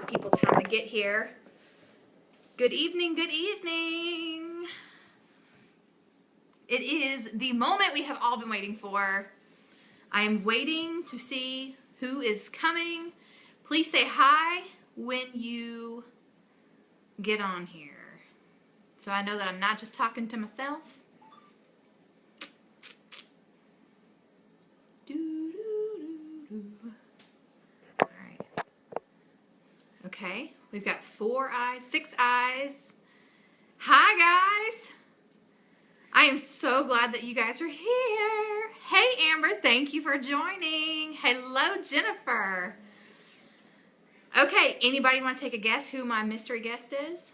people time to get here. Good evening, good evening. It is the moment we have all been waiting for. I am waiting to see who is coming. Please say hi when you get on here, so I know that I'm not just talking to myself. All right. Okay, we've got 4 eyes, 6 eyes. Hi guys. I am so glad that you guys are here. Hey Amber, thank you for joining. Hello Jennifer. Okay, anybody want to take a guess who my mystery guest is?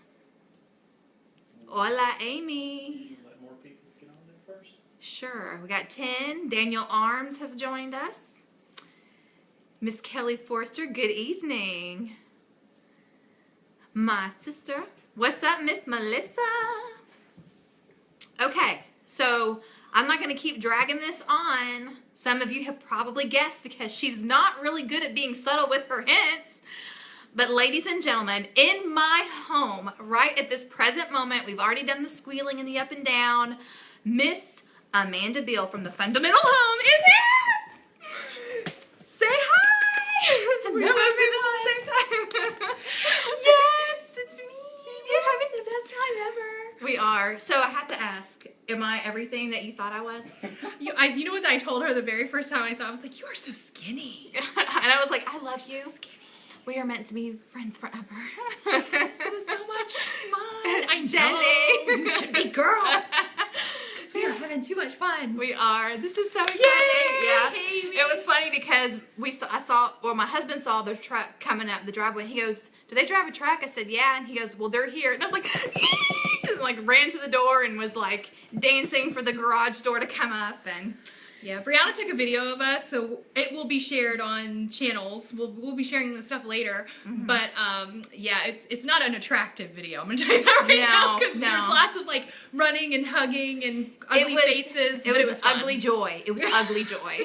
Hola Amy. Let more people get on there first. Sure, we got 10. Daniel Arms has joined us. Miss Kelly Forster, good evening. My sister. What's up, Miss Melissa? Okay, so I'm not going to keep dragging this on. Some of you have probably guessed because she's not really good at being subtle with her hints. But ladies and gentlemen, in my home, right at this present moment, we've already done the squealing and the up and down. Miss Amanda Beal from the Fundamental Home is here. Say hi. We're doing this at the same time. Yes, it's me. You're having the best time ever. We are. So I have to ask, am I everything that you thought I was? You know what I told her the very first time I saw her? I was like, you are so skinny. And I was like, I love you. We are meant to be friends forever. This is so much fun. I'm jelly. You should be girl. Because we are having too much fun. We are. This is so exciting. Yay, Yeah. Amy. It was funny because my husband saw the truck coming up the driveway. He goes, "Do they drive a truck?" I said, "Yeah." And he goes, "Well, they're here." And I was like, and like ran to the door and was like dancing for the garage door to come up. And Yeah, Brianna took a video of us, so it will be shared on channels. We'll be sharing the stuff later, but yeah, it's not an attractive video. I'm gonna tell you that right now because there's lots of like running and hugging and ugly faces. It was fun. ugly joy. It was ugly joy.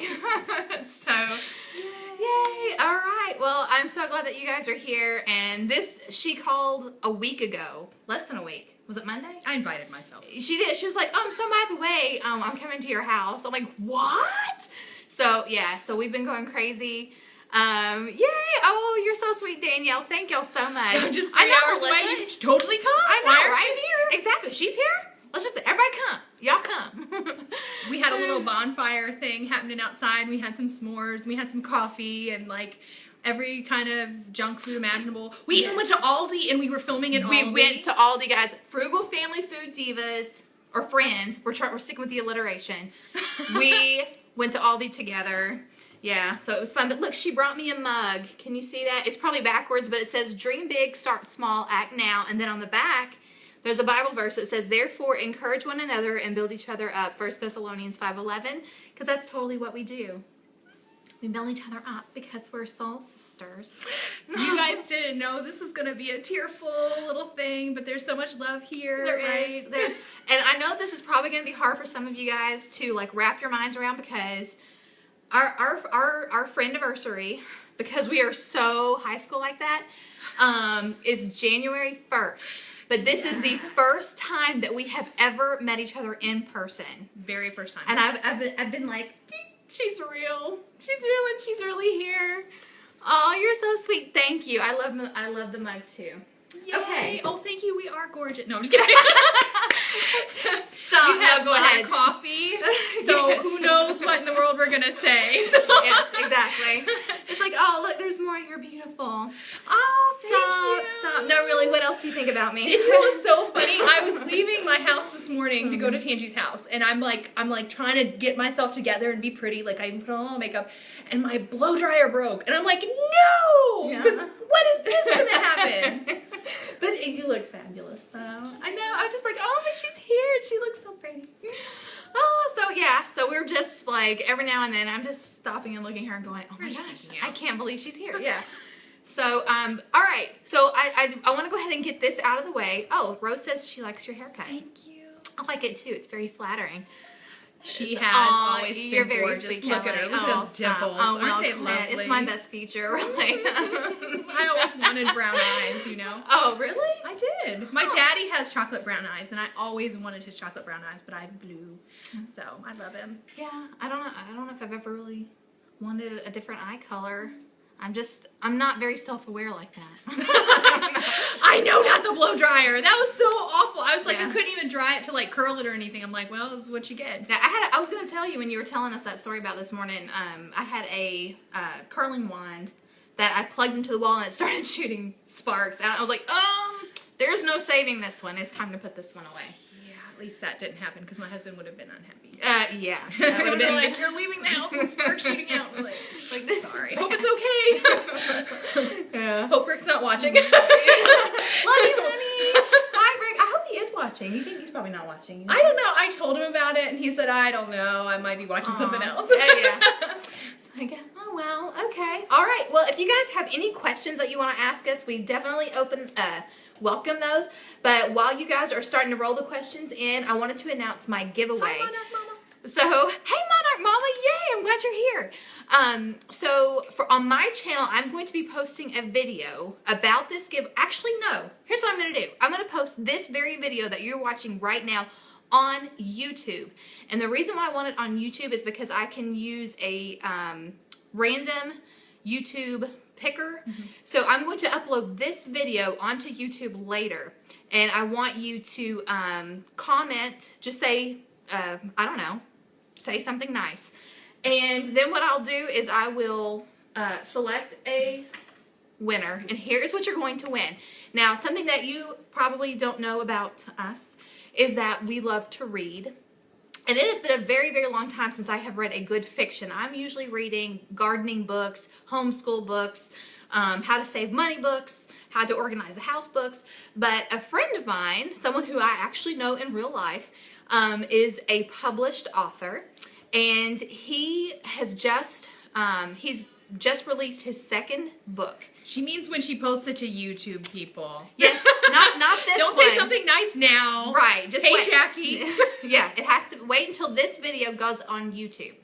So, yay! All right. Well, I'm so glad that you guys are here. And she called a week ago, less than a week. Was it Monday? I invited myself. She did. She was like, so by the way, I'm coming to your house. I'm like, what? So, yeah. So we've been going crazy. Yay. Oh, you're so sweet, Danielle. Thank y'all so much. Just 3 hours away. You should totally come. I know, Why aren't right? you here? Exactly. She's here. Let's just, everybody come. Y'all come. We had a little bonfire thing happening outside. We had some s'mores. We had some coffee and like every kind of junk food imaginable. We even went to Aldi and we were filming at Aldi. We went to Aldi, guys. Frugal Family Food Divas, or friends. We're sticking with the alliteration. We went to Aldi together. Yeah, so it was fun. But look, she brought me a mug. Can you see that? It's probably backwards, but it says, "Dream big, start small, act now." And then on the back, there's a Bible verse that says, "Therefore, encourage one another and build each other up." 1 Thessalonians 5:11, because that's totally what we do. We build each other up because we're soul sisters. You guys didn't know this is going to be a tearful little thing, but there's so much love here. There right? is. And I know this is probably going to be hard for some of you guys to like wrap your minds around because our friend anniversary, because we are so high school like that, is January 1st. But this is the first time that we have ever met each other in person. Very first time. And I've been like, she's real. She's real and she's really here. Oh, you're so sweet. Thank you. I love the mug too. Yay. Okay. Oh, thank you. We are gorgeous. No, I'm just kidding. Stop. We have go ahead. coffee. So Yes. who knows what in the world we're gonna say? So. Yes, exactly. It's like, oh look, there's more. You're beautiful. Oh, Stop. No, really. What else do you think about me? It was so funny. I was leaving my house this morning to go to Tangie's house, and I'm like trying to get myself together and be pretty. Like I even put on a little makeup, and my blow dryer broke, and I'm like, no, because what is this gonna happen? But you look fabulous, though. I know. I was just like, oh, but she's here. She looks so pretty. Oh, so yeah. So we're just like every now and then, I'm just stopping and looking at her and going, oh my gosh, I can't believe she's here. Yeah. So, all right. So I want to go ahead and get this out of the way. Oh, Rose says she likes your haircut. Thank you. I like it too. It's very flattering. She has always you're been very gorgeous. sweet, Look at her. Look at those dimples. Aren't they lovely? It's my best feature, really. I always wanted brown eyes, you know. Oh, really? I did. My daddy has chocolate brown eyes, and I always wanted his chocolate brown eyes, but I have blue. So I love him. Yeah, I don't know if I've ever really wanted a different eye color. I'm not very self-aware like that. I know, not the blow dryer. That was so awful. I was like, Yeah. I couldn't even dry it to like curl it or anything. I'm like, well, this is what you get. Now, I was going to tell you when you were telling us that story about this morning, I had a curling wand that I plugged into the wall and it started shooting sparks. And I was like, there's no saving this one. It's time to put this one away. Yeah, at least that didn't happen because my husband would have been unhappy. Yeah. That would have been like, you're leaving the house and sparks shooting out. We're like this. Sorry. Hope it's okay. Yeah. Hope Rick's not watching. Love you, honey. Hi, Rick. I hope he is watching. You think he's probably not watching? I don't know. I told him about it and he said, I don't know. I might be watching something else. Yeah. Like, oh, well, okay. All right. Well, if you guys have any questions that you want to ask us, we definitely welcome those. But while you guys are starting to roll the questions in, I wanted to announce my giveaway. Hi, Monarch Mama. So, hey, Monarch Mama, yay, I'm glad you're here. So, on my channel, I'm going to be posting a video about this Actually, no. Here's what I'm going to do. I'm going to post this very video that you're watching right now on YouTube. And the reason why I want it on YouTube is because I can use a random YouTube picker. So I'm going to upload this video onto YouTube later. And I want you to comment, just say, I don't know, say something nice. And then what I'll do is I will select a winner. And here's what you're going to win. Now, something that you probably don't know about us is that we love to read. And it has been a very, very long time since I have read a good fiction. I'm usually reading gardening books, homeschool books, how to save money books, how to organize a house books. But a friend of mine, someone who I actually know in real life, is a published author. And he has he's just released his second book. She means when she posts it to YouTube, people. Yes, not this Don't one. say something nice now. Right. Just hey, wait. Jackie. Yeah, it has to wait until this video goes on YouTube.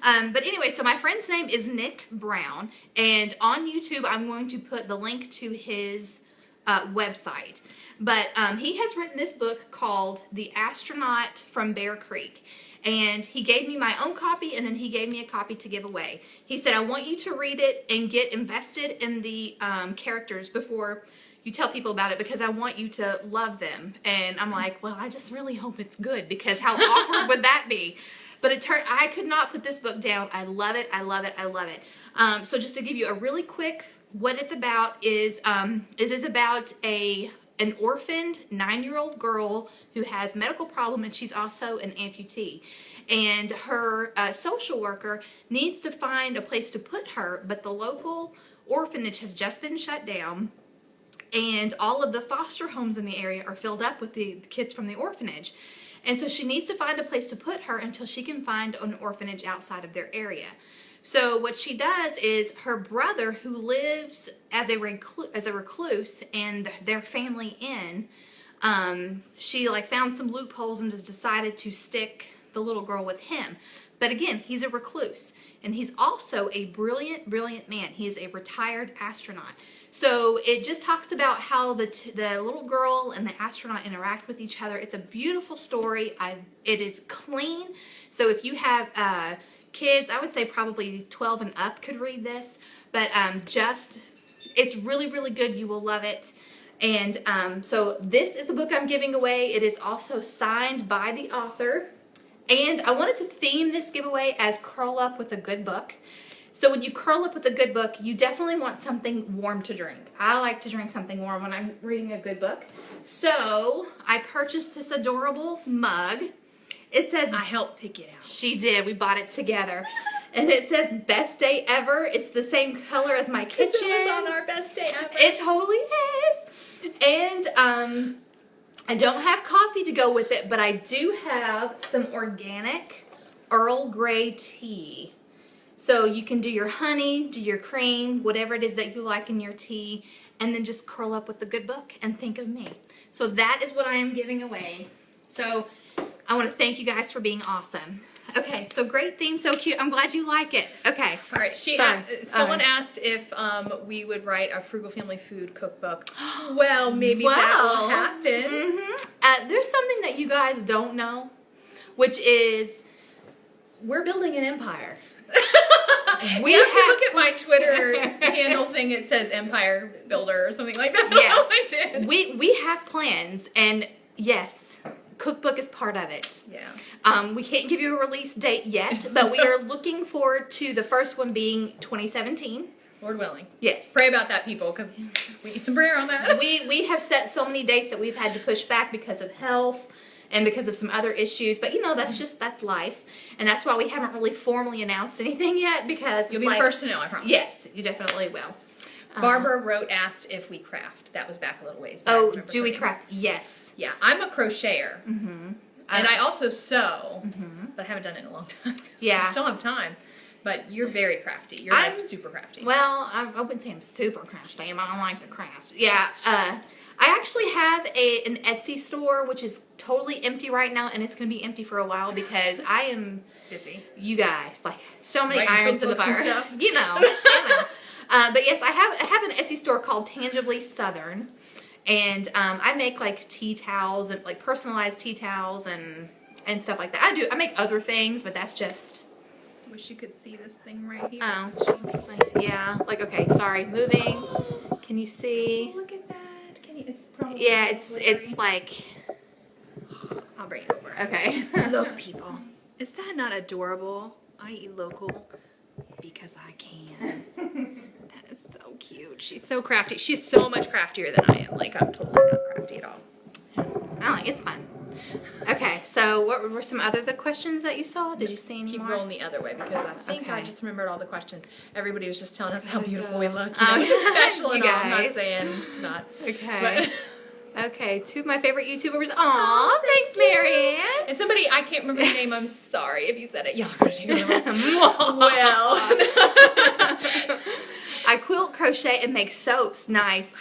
But anyway, so my friend's name is Nick Brown, and on YouTube I'm going to put the link to his website. But he has written this book called The Astronaut From Bear Creek. And he gave me my own copy, and then he gave me a copy to give away. He said, I want you to read it and get invested in the characters before you tell people about it, because I want you to love them. And I'm like, well, I just really hope it's good, because how awkward would that be? But I could not put this book down. I love it. I love it. I love it. So just to give you a really quick, what it's about is, it is about an orphaned 9-year-old girl who has a medical problem, and she's also an amputee. And her social worker needs to find a place to put her, but the local orphanage has just been shut down, and all of the foster homes in the area are filled up with the kids from the orphanage. And so she needs to find a place to put her until she can find an orphanage outside of their area. So what she does is her brother, who lives as a recluse and their family inn, she found some loopholes and has decided to stick the little girl with him. But again, he's a recluse, and he's also a brilliant, brilliant man. He is a retired astronaut. So it just talks about how the little girl and the astronaut interact with each other. It's a beautiful story. It is clean. So if you have kids, I would say probably 12 and up could read this, but it's really, really good. You will love it. And so this is the book I'm giving away. It is also signed by the author. And I wanted to theme this giveaway as curl up with a good book. So when you curl up with a good book, you definitely want something warm to drink. I like to drink something warm when I'm reading a good book. So I purchased this adorable mug. It says, I helped pick it out. She did. We bought it together. And it says, best day ever. It's the same color as my kitchen. It was on our best day ever. It totally is. And I don't have coffee to go with it, but I do have some organic Earl Gray tea. So you can do your honey, do your cream, whatever it is that you like in your tea, and then just curl up with a good book and think of me. So that is what I am giving away. So I want to thank you guys for being awesome. Okay, so great theme, so cute. I'm glad you like it. Okay. All right. Someone asked if we would write a Frugal Family Food cookbook. Well, maybe that will happen. There's something that you guys don't know, which is we're building an empire. If you look at my Twitter handle thing, it says Empire Builder or something like that. Yeah. I did. We have plans, and yes, cookbook is part of it. Yeah. We can't give you a release date yet, but we are looking forward to the first one being 2017. Lord willing. Yes. Pray about that, people, because we need some prayer on that. We have set so many dates that we've had to push back because of health and because of some other issues, but that's life, and that's why we haven't really formally announced anything yet, because You'll be the first to know, I promise. Yes, you definitely will. Barbara asked if we craft. That was back a little ways. Oh, do we craft? Yes. Yeah, I'm a crocheter, Mm-hmm. and I also sew, Mm-hmm. but I haven't done it in a long time. Yeah. I still have time, but you're very crafty. You're like super crafty. Well, I wouldn't say I'm super crafty. I don't like to craft. Yeah. I actually have an Etsy store, which is totally empty right now, and it's going to be empty for a while because I am busy. You guys, like so many Writing irons in the cookbooks and fire. stuff. You know. But yes, I have an Etsy store called Tangibly Southern, and I make like tea towels and like personalized tea towels and stuff like that. I make other things, but that's just. Wish you could see this thing right here. Oh, yeah. Like okay, sorry. Moving. Can you see? Oh, look at that. Can you? It's probably. Yeah, it's like. I'll bring it over. Okay. Look, people. Is that not adorable? I eat local because I can. That is so cute. She's so crafty. She's so much craftier than I am. Like, I'm totally not crafty at all. I like it's fun. Okay, so what were some other the questions that you saw? Did you see any Keep more? rolling the other way because I think I Okay. just remembered all the questions. Everybody was just telling us how beautiful we look. Oh, Which is special and you all. I'm not guys. saying it's not. Okay. Okay, two of my favorite YouTubers. Aw, thanks, Marianne. And somebody, I can't remember your name. I'm sorry if you said it. Y'all are going to take it over. Well. I quilt, crochet, and make soaps. Nice.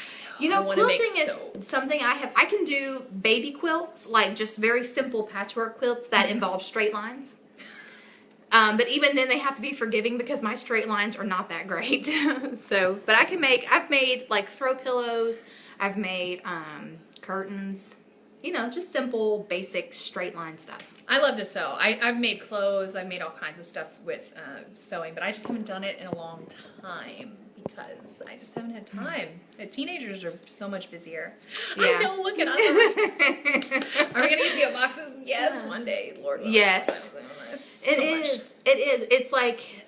You know, quilting is something I can do baby quilts, like just very simple patchwork quilts that involve straight lines. But even then they have to be forgiving because my straight lines are not that great. But I've made like throw pillows, I've made curtains, you know, just simple, basic straight line stuff. I love to sew. I've made clothes, I've made all kinds of stuff with sewing, but I just haven't done it in a long time because I just haven't had time. Teenagers are so much busier. Yeah. I know, look at us. Are we going to get PO boxes? Yes, one day, Lord willing. Yes. It is. It's like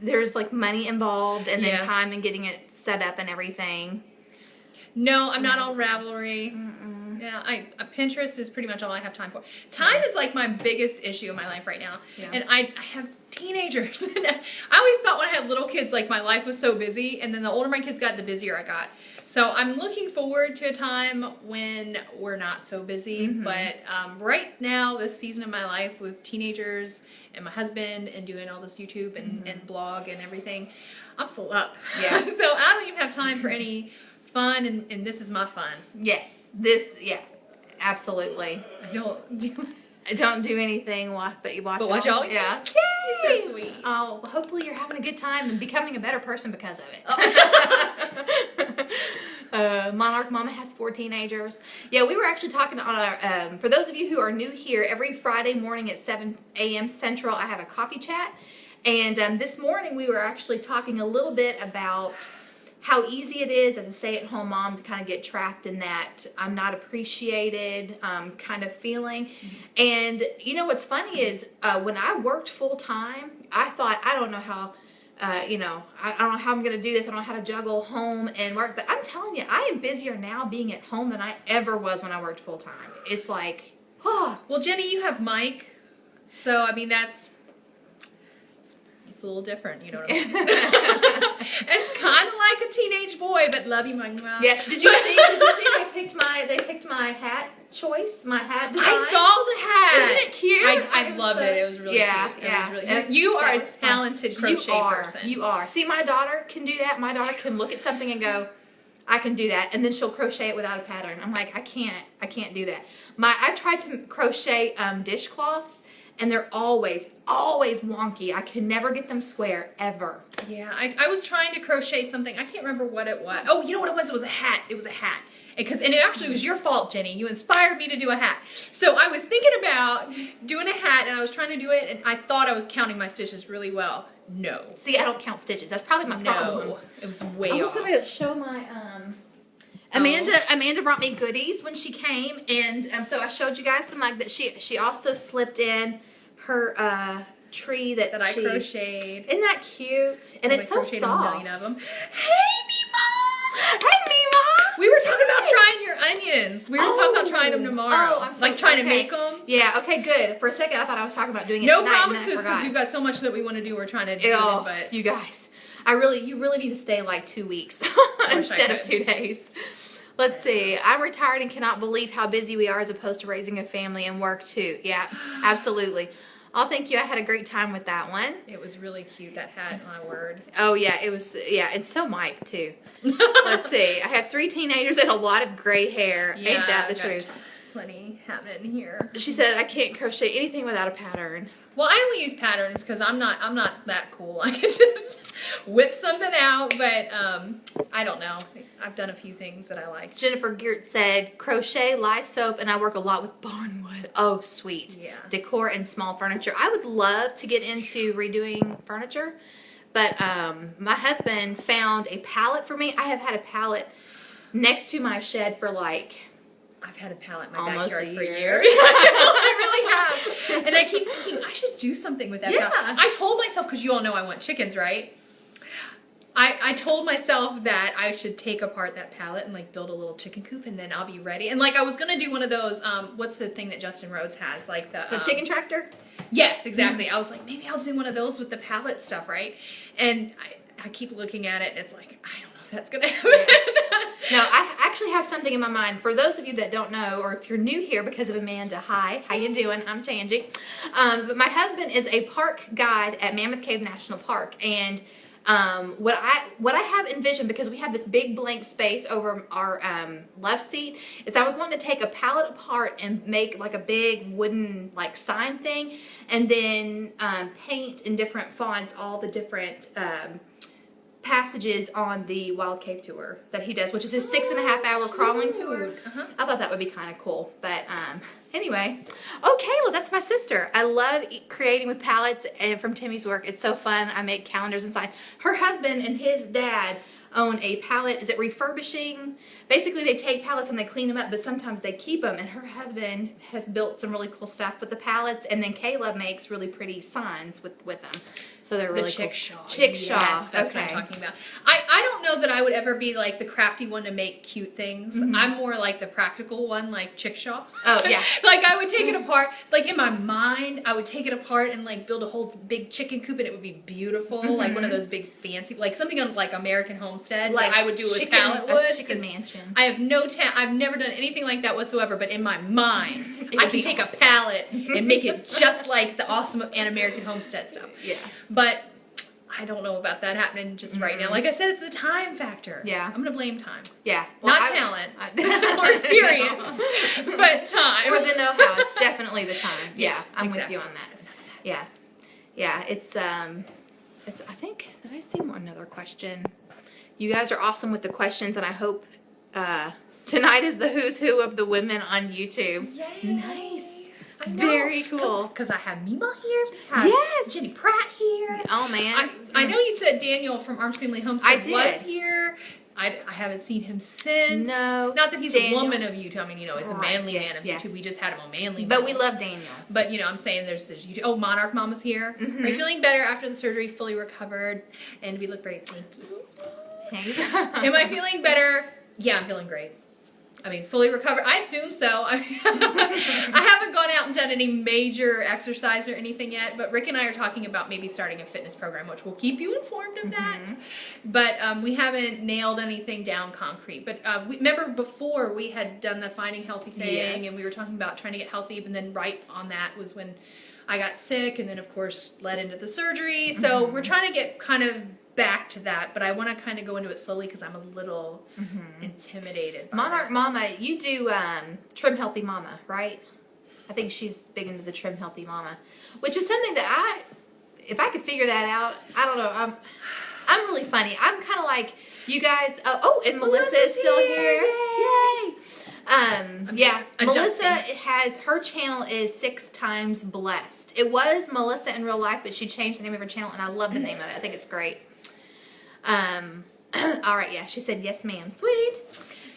there's like money involved and then time and getting it set up and everything. No, I'm not on Ravelry. Yeah, Pinterest is pretty much all I have time for. Time is like my biggest issue in my life right now. Yeah. And I have teenagers. I always thought when I had little kids, like my life was so busy, and then the older my kids got, the busier I got. So I'm looking forward to a time when we're not so busy. But right now, this season of my life with teenagers and my husband and doing all this YouTube and blog and everything, I'm full up. Yeah. So I don't even have time for any fun, and this is my fun. Yes, absolutely. I don't do anything but you watch. But watch all. Yeah. Yay! So sweet. Oh, well, hopefully you're having a good time and becoming a better person because of it. Monarch Mama has 4 teenagers. Yeah, we were actually talking on our. For those of you who are new here, every Friday morning at 7 a.m. Central, I have a coffee chat, and this morning we were actually talking a little bit about how easy it is as a stay-at-home mom to kind of get trapped in that I'm not appreciated kind of feeling. And you know what's funny is when I worked full-time, I thought, I don't know how, I don't know how I'm going to do this. I don't know how to juggle home and work. But I'm telling you, I am busier now being at home than I ever was when I worked full-time. It's like, oh. Well, Jenny, you have Mike. So, I mean, it's a little different, you know what I mean? It's kind of like a teenage boy, but love you, Mike. Yes. Did you see they picked my hat choice, my hat design? I saw the hat. Isn't it cute? I loved it. It was really cute. Yeah. It was really, you are a talented crochet person. You are. See, my daughter can do that. My daughter can look at something and go, I can do that, and then she'll crochet it without a pattern. I'm like, I can't do that. I tried to crochet dishcloths, and they're always wonky. I could never get them square, ever. Yeah, I was trying to crochet something. I can't remember what it was. Oh, you know what it was? It was a hat. It was a hat. And it actually was your fault, Jenny. You inspired me to do a hat. So I was thinking about doing a hat, and I was trying to do it, and I thought I was counting my stitches really well. No. See, I don't count stitches. That's probably my problem. No, it was way I was off. gonna show my Amanda brought me goodies when she came, and so I showed you guys the mug that she also slipped in her tree that I crocheted. Isn't that cute? And it's so soft. A million of them. Hey, Mima! Hey, Mima! We were talking about trying your onions. We were talking about trying them tomorrow. Oh, I'm so like trying to okay. make them. Yeah. Okay. Good. For a second, I thought I was talking about doing it No tonight, promises, and then I because forgot. we've got so much that we want to do. We're trying to do it, but You guys, you really need to stay like 2 weeks instead of 2 days. Let's see. I'm retired and cannot believe how busy we are as opposed to raising a family and work too. Yeah, absolutely. Oh, thank you. I had a great time with that one. It was really cute, that hat, my word. Oh, yeah, it was, yeah, and so Mike, too. Let's see. I have 3 teenagers and a lot of gray hair. Yeah, Ain't that the truth? Plenty happening here. She said, I can't crochet anything without a pattern. Well, I only use patterns because I'm not that cool. I can just whip something out, but I don't know. I've done a few things that I like. Jennifer Geert said, crochet, live soap, and I work a lot with barnwood. Oh, sweet. Yeah. Decor and small furniture. I would love to get into redoing furniture, but my husband found a pallet for me. I have had a pallet next to my shed for like... I've had a pallet in my almost backyard a for year. years. I really have. And I keep thinking, I should do something with that pallet. I told myself, because you all know I want chickens, right? I told myself that I should take apart that pallet and like build a little chicken coop, and then I'll be ready. And like I was gonna do one of those, what's the thing that Justin Rhodes has? Like the chicken tractor? Yes, exactly. I was like, maybe I'll do one of those with the pallet stuff, right? And I keep looking at it, and it's like, I don't know if that's gonna happen. No, I actually have something in my mind. For those of you that don't know, or if you're new here because of Amanda, hi, how you doing? I'm Tangi. But my husband is a park guide at Mammoth Cave National Park, and what I have envisioned, because we have this big blank space over our left seat, is I was wanting to take a pallet apart and make like a big wooden like sign thing, and then paint in different fonts all the different passages on the Wild Cave tour that he does, which is his 6.5 hour crawling tour. I thought that would be kind of cool, but anyway. Oh, Kayla, that's my sister. I love creating with pallets and from Timmy's work. It's so fun. I make calendars inside. Her husband and his dad own a pallet. Is it refurbishing? Basically, they take pallets and they clean them up, but sometimes they keep them. And her husband has built some really cool stuff with the pallets, and then Kayla makes really pretty signs with them. So they're really cool. Chickshaw. Chickshaw. That's what I'm talking about. I don't know that I would ever be like the crafty one to make cute things. I'm more like the practical one, like Chickshaw. Oh, yeah. Like I would take it apart, like in my mind, I would take it apart and like build a whole big chicken coop, and it would be beautiful, like one of those big fancy, like something on like American Homestead, like I would do with pallet wood. Chicken mansion. I have I've never done anything like that whatsoever, but in my mind, I can take awesome. a pallet and make it just like the awesome and American Homestead stuff. Yeah. But I don't know about that happening just right now. Like I said, it's the time factor. Yeah. I'm going to blame time. Yeah. Well, Not talent or experience, but time. Or the know-how. It's definitely the time. Yeah, I'm exactly. with you on that. Yeah. Yeah, it's I think, did I see another question? You guys are awesome with the questions, and I hope tonight is the who's who of the women on YouTube. Yay. Nice. I know. Very cool. Because I have Mima here. I have Yes. Jenny Pratt here. Oh, man. I know you said Daniel from Arms Family Homestead I did. was here. I haven't seen him since. No. Not that he's Daniel. a woman of YouTube. I mean, you know, he's a Right. manly man of Yeah. YouTube. We just had him on Manly But Man. we love Daniel. But, you know, I'm saying there's YouTube. Oh, Monarch Mama's here. Are you feeling better after the surgery? Fully recovered? And we look great. Thank you. Thanks. Am I feeling better? Yeah, I'm feeling great. I mean, fully recovered. I assume so. I haven't gone out and done any major exercise or anything yet, but Rick and I are talking about maybe starting a fitness program, which will keep you informed of that. But we haven't nailed anything down concrete. But remember before we had done the Finding Healthy thing, Yes. and we were talking about trying to get healthy, and then right on that was when I got sick, and then of course led into the surgery. So we're trying to get kind of back to that, but I want to kind of go into it slowly because I'm a little intimidated by Monarch that. Mama, you do Trim Healthy Mama, right? I think she's big into the Trim Healthy Mama, which is something that if I could figure that out, I don't know. I'm really funny. I'm kind of like you guys. And Melissa is still here. Yay! Melissa her channel is 6 Times Blessed. It was Melissa in real life, but she changed the name of her channel, and I love the name of it. I think it's great. All right, yeah, she said yes, ma'am. Sweet.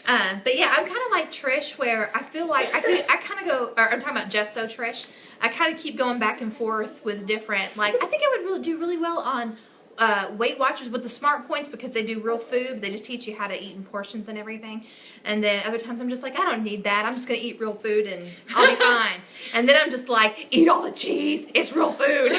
But yeah, I'm kind of like Trish, where I feel like I kind of go. Or I'm talking about Just So Trish. I kind of keep going back and forth with different. Like, I think I would do really well on Weight Watchers with the Smart Points, because they do real food. They just teach you how to eat in portions and everything. And then other times I'm just like, I don't need that. I'm just gonna eat real food and I'll be fine. And then I'm just like, eat all the cheese. It's real food.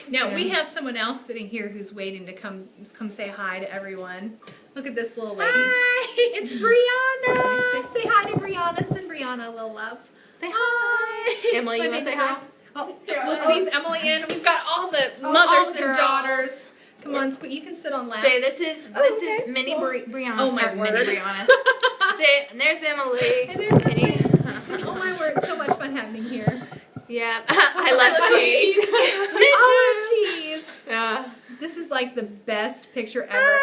Now we have someone else sitting here who's waiting to come say hi to everyone. Look at this little lady. Hi, it's Brianna. Say hi to Brianna. Send Brianna a little love. Say hi. Emily, you want to say hi? Oh, we'll squeeze Emily in. We've got all the mothers and daughters. Come on, you can sit on last. So this is mini Brianna. Oh my word. Mini Brianna. Sit. And there's Emily. And there's Emily. Oh my word, so much fun happening here. Yeah, I love cheese. I love cheese. Yeah. This is like the best picture ever.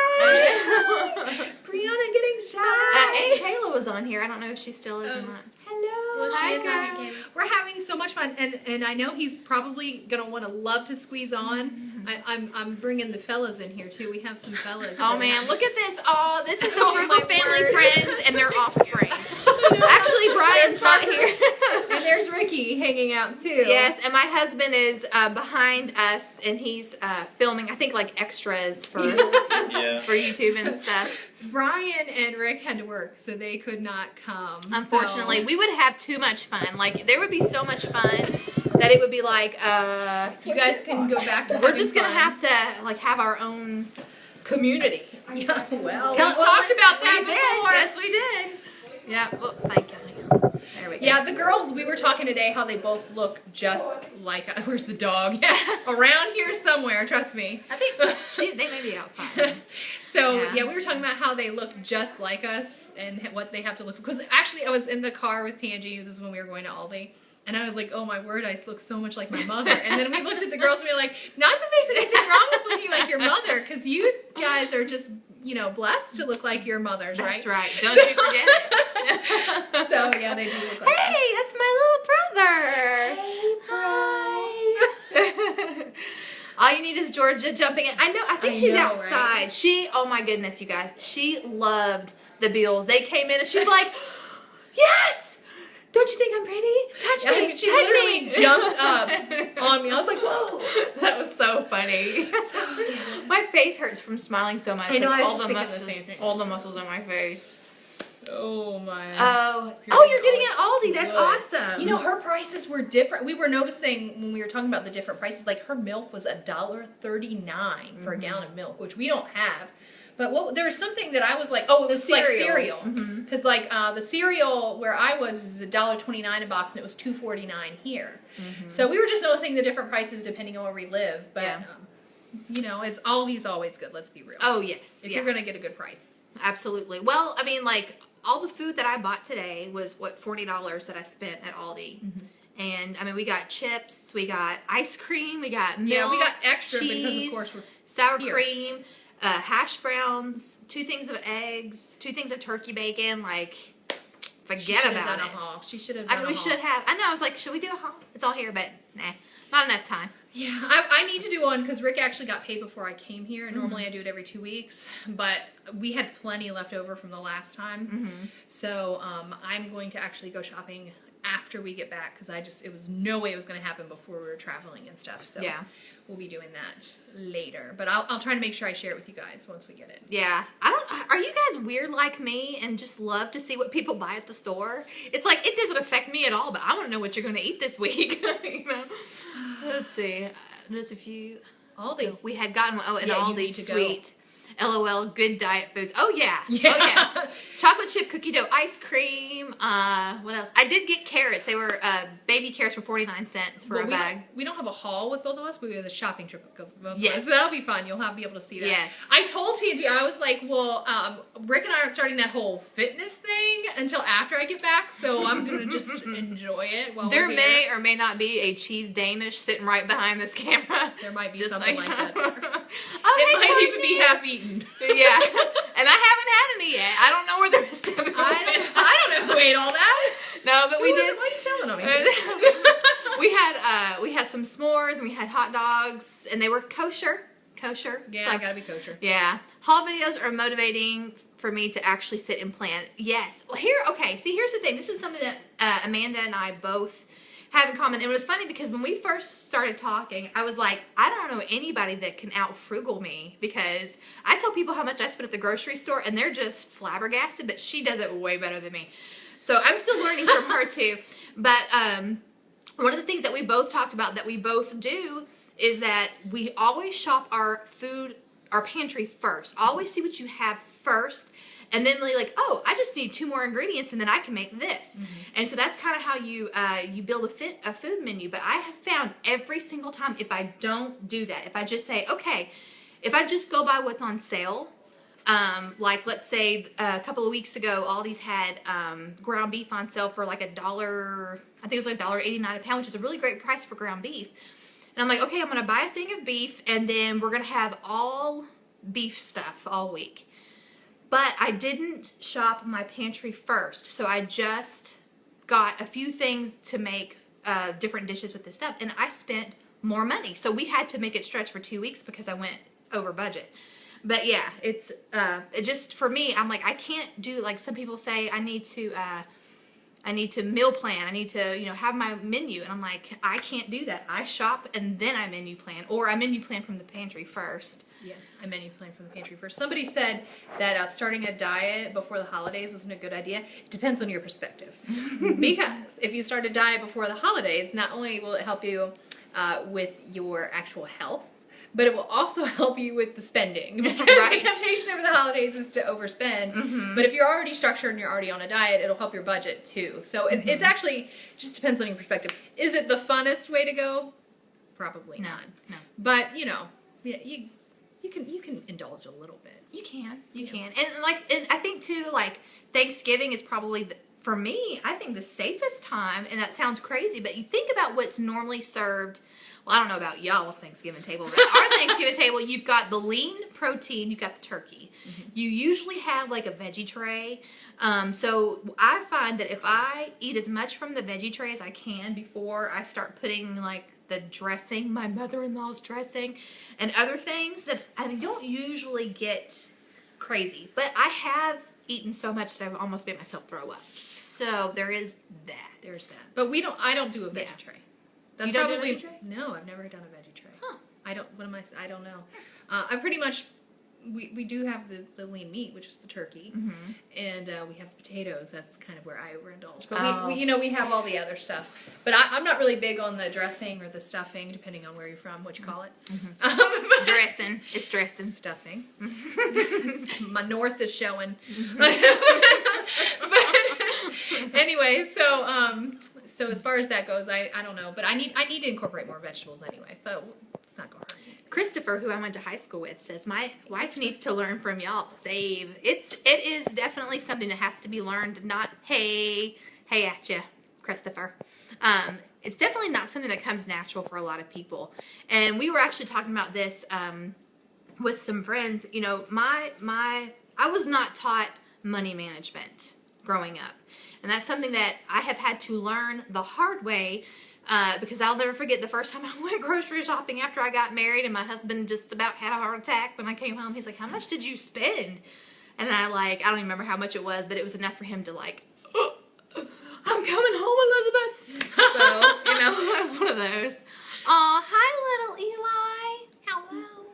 Brianna getting shy. And Kayla was on here. I don't know if she still is or not. Hello. Well, she is guys. on again. We're having so much fun, and I know he's probably gonna want to love to squeeze on. I'm bringing the fellas in here too. We have some fellas. Oh man, look at this! Oh, this is the Frugal family friends and their offspring. Actually, Brian's not here. And there's Ricky hanging out too. Yes, and my husband is behind us, and he's filming. I think like extras for YouTube and stuff. Brian and Rick had to work, so they could not come. Unfortunately, we would have too much fun. Like, there would be so much fun that it would be like, you guys can go back to. We're just gonna have to like have our own community. Yeah, well, we talked about that before. Yes, we did. Yeah. Well, thank you. There we go. Yeah, the girls, we were talking today how they both look just like us. Where's the dog? Yeah, around here somewhere, trust me. I think they may be outside. So, yeah, we were talking about how they look just like us and what they have to look for. Because actually, I was in the car with Tangi. This is when we were going to Aldi. And I was like, oh my word, I look so much like my mother. And then we looked at the girls and we were like, not that there's anything wrong with looking like your mother. Because you guys are just, blessed to look like your mothers, right? That's right. Don't you forget it. So, yeah, they do look like Hey, that's my little brother. Hey, Bri. All you need is Georgia jumping in. I think she's outside. Right? Oh my goodness, you guys. She loved the Bills. They came in and she's like, yes! Don't you think I'm pretty? Touch me. She literally jumped up on me. I was like, whoa. That was so funny. My face hurts from smiling so much. I know, like, I was just thinking the same thing. All the muscles on my face. Oh my. You're getting at Aldi. That's awesome. Her prices were different. We were noticing when we were talking about the different prices, like her milk was $1.39 for a gallon of milk, which we don't have. But there was something that I was like, it was like cereal. Because the cereal where I was is $1.29 a box, and it was $2.49 here. So we were just noticing the different prices depending on where we live. But it's Aldi's always good. Let's be real. Oh yes, if you're gonna get a good price. Absolutely. Well, I mean, like all the food that I bought today was $40 that I spent at Aldi. And I mean, we got chips, we got ice cream, we got milk, we got extra cheese, because of course we're sour here. cream, hash browns, 2 things of eggs, 2 things of turkey bacon. Like, forget about it. She should have done a haul. We should have. I know. I was like, should we do a haul? It's all here, but nah, not enough time. Yeah, I need to do one because Rick actually got paid before I came here. And normally I do it every 2 weeks, but we had plenty left over from the last time. So I'm going to actually go shopping after we get back because it was no way it was going to happen before we were traveling and stuff. So we'll be doing that later. But I'll try to make sure I share it with you guys once we get it. Yeah. Are you guys weird like me and just love to see what people buy at the store? It's like, it doesn't affect me at all, but I want to know what you're going to eat this week. Let's see. There's a few. Aldi. We had gotten an Aldi sweet. LOL, good diet foods. Oh yeah. Yeah. Oh yes. Chocolate chip cookie dough ice cream. What else? I did get carrots. They were baby carrots for 49 cents for a bag. We don't have a haul with both of us, but we have a shopping trip with both of Yes. us. So that'll be fun. You'll be able to see that. Yes. I told Tangy, I was like, well, Rick and I aren't starting that whole fitness thing until after I get back, so I'm going to just enjoy it while There we're may here. or may not be a cheese Danish sitting right behind this camera. There might be Just something like that. Oh, It hey, might even be Courtney. half eaten. Yeah, and I haven't had any yet. I don't know where the rest of it I went. don't know who ate all that. No, but we did. Why are you telling on me? We had some s'mores and we had hot dogs and they were kosher. Kosher. Yeah, So, I gotta be kosher. yeah. Haul videos are motivating for me to actually sit and plan. Yes. Well, here's the thing. This is something that Amanda and I both have in common. And it was funny because when we first started talking, I was like, I don't know anybody that can out frugal me, because I tell people how much I spend at the grocery store and they're just flabbergasted, but she does it way better than me. So I'm still learning from her too. But one of the things that we both talked about that we both do is that we always shop our food, our pantry first. Always see what you have first. And then like, oh, I just need 2 more ingredients and then I can make this. Mm-hmm. And so that's kind of how you build a food menu. But I have found every single time, if I don't do that, if I just say, okay, if I just go by what's on sale, like let's say a couple of weeks ago, Aldi's had ground beef on sale for like $1, I think it was like $1.89 a pound, which is a really great price for ground beef. And I'm like, okay, I'm going to buy a thing of beef and then we're going to have all beef stuff all week. But I didn't shop my pantry first, so I just got a few things to make different dishes with this stuff, and I spent more money. So we had to make it stretch for 2 weeks because I went over budget. But yeah, it just, for me, I'm like, I can't do, like some people say, I need to meal plan. I need to, have my menu. And I'm like, I can't do that. I shop and then I menu plan, or I menu plan from the pantry first. Yeah, I menu plan from the pantry first. Somebody said that starting a diet before the holidays wasn't a good idea. It depends on your perspective. Because if you start a diet before the holidays, not only will it help you with your actual health, but it will also help you with the spending. Because Right. the temptation over the holidays is to overspend. Mm-hmm. But if you're already structured and you're already on a diet, it'll help your budget too. So it's actually just depends on your perspective. Is it the funnest way to go? Probably not. No. But yeah, you can indulge a little bit. You can. And I think too, like Thanksgiving is probably for me, I think the safest time, and that sounds crazy, but you think about what's normally served. Well, I don't know about y'all's Thanksgiving table, but our Thanksgiving table, you've got the lean protein, you've got the turkey. Mm-hmm. You usually have like a veggie tray. So I find that if I eat as much from the veggie tray as I can before I start putting like the dressing, my mother-in-law's dressing, and other things, that I don't usually get crazy. But I have eaten so much that I've almost made myself throw up. So there is that. There's that. But I don't do a veggie tray. That's You don't do a probably veggie tray? No, I've never done a veggie tray. Huh. I don't know. I pretty much we do have the lean meat, which is the turkey, Mm-hmm. and we have potatoes. That's kind of where I overindulge. But we have all the other stuff. But I'm not really big on the dressing or the stuffing, depending on where you're from, what you call it. Mm-hmm. Dressing. It's dressing. Stuffing. My north is showing. Mm-hmm. But anyway, so as far as that goes, I don't know, but I need to incorporate more vegetables anyway, so it's not gonna hurt. Christopher, who I went to high school with, says my wife needs to learn from y'all. Save. It is definitely something that has to be learned. Not hey at you, Christopher. It's definitely not something that comes natural for a lot of people. And we were actually talking about this with some friends. I was not taught money management growing up, and that's something that I have had to learn the hard way. Because I'll never forget the first time I went grocery shopping after I got married, and my husband just about had a heart attack when I came home. He's like, how much did you spend? And I don't even remember how much it was, but it was enough for him to like, oh, I'm coming home, Elizabeth. So, it was one of those. Aw, hi, little Eli. Hello.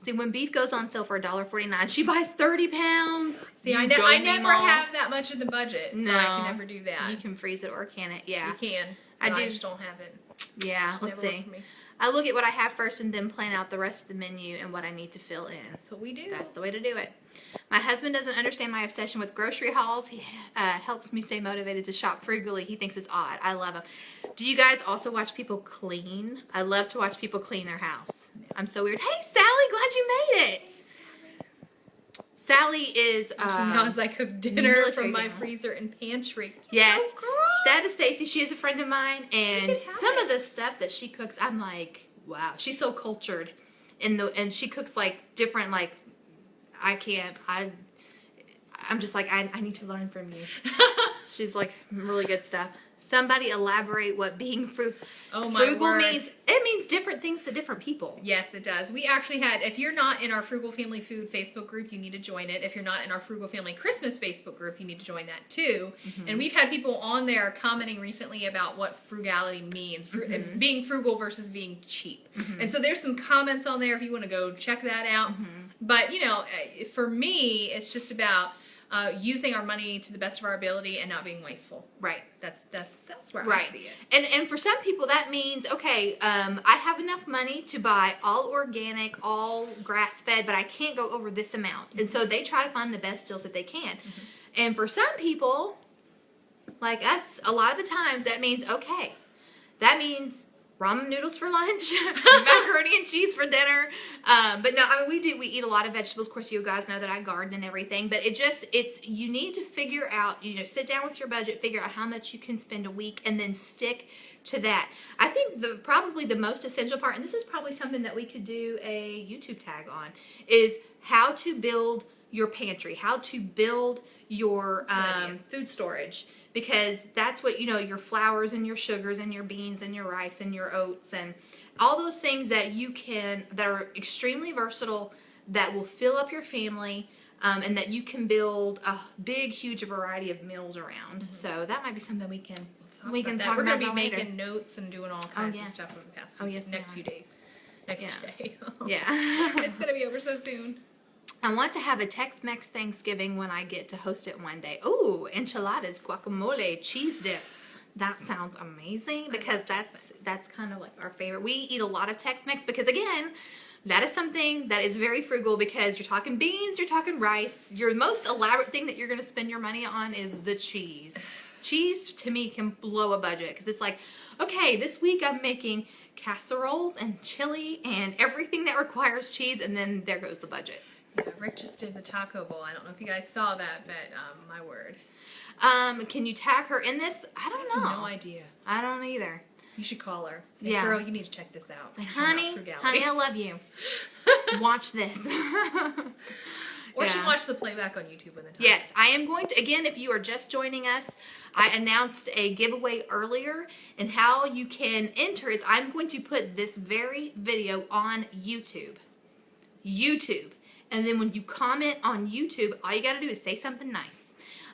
See, when beef goes on sale for $1.49, she buys 30 pounds. See, I never have that much in the budget, so No. I can never do that. You can freeze it or can it, yeah. You can. I but do. I just don't have it. Yeah, It's let's never worked see. for me. I look at what I have first and then plan out the rest of the menu and what I need to fill in. That's what we do. That's the way to do it. My husband doesn't understand my obsession with grocery hauls. He helps me stay motivated to shop frugally. He thinks it's odd. I love him. Do you guys also watch people clean? I love to watch people clean their house. I'm so weird. Hey, Sally, glad you made it. Sally is She knows I cook dinner military from my dinner. freezer and pantry. Yes. So gross. That is Stacy. She is a friend of mine, and You can have some it. of the stuff that she cooks, I'm like, wow. She's so cultured, and she cooks like different, like, I'm just like, I need to learn from you. She's like really good stuff. Somebody elaborate what being frugal means. It means different things to different people. Yes, it does. We actually had, if you're not in our Frugal Family Food Facebook group, you need to join it. If you're not in our Frugal Family Christmas Facebook group, you need to join that too. And we've had people on there commenting recently about what frugality means, being frugal versus being cheap. And so there's some comments on there if you want to go check that out. But, you know, for me, it's just about using our money to the best of our ability and not being wasteful. Right. That's where I see it. And for some people that means, okay, I have enough money to buy all organic, all grass-fed, but I can't go over this amount. And so they try to find the best deals that they can. And for some people, like us, a lot of the times that means, okay, that means ramen noodles for lunch, macaroni and cheese for dinner. But no, I mean, we eat a lot of vegetables. Of course, you guys know that I garden and everything, but you need to figure out, sit down with your budget, figure out how much you can spend a week, and then stick to that. I think probably the most essential part, and this is probably something that we could do a YouTube tag on, is how to build your pantry, how to build your food storage. Because that's what, your flours and your sugars and your beans and your rice and your oats and all those things that that are extremely versatile, that will fill up your family, and that you can build a big, huge variety of meals around. So that might be something we can talk We're about going to be later. making notes and doing all kinds of stuff over the past next few days. Next day. Yeah. It's going to be over so soon. I want to have a Tex-Mex Thanksgiving when I get to host it one day. Ooh, enchiladas, guacamole, cheese dip. That sounds amazing, because that's kind of like our favorite. We eat a lot of Tex-Mex because, again, that is something that is very frugal, because you're talking beans, you're talking rice. Your most elaborate thing that you're going to spend your money on is the cheese. Cheese, to me, can blow a budget, because it's like, okay, this week I'm making casseroles and chili and everything that requires cheese, and then there goes the budget. Yeah, Rick just did the taco bowl. I don't know if you guys saw that, but my word. Can you tag her in this? I don't know. I have no idea. I don't either. You should call her. Say, Yeah. Girl, you need to check this out. Say, honey, I love you. Watch this. Or she watch the playback on YouTube when the time. Yes, I am going to, again, if you are just joining us, I announced a giveaway earlier, and how you can enter is I'm going to put this very video on YouTube. And then when you comment on YouTube, all you got to do is say something nice.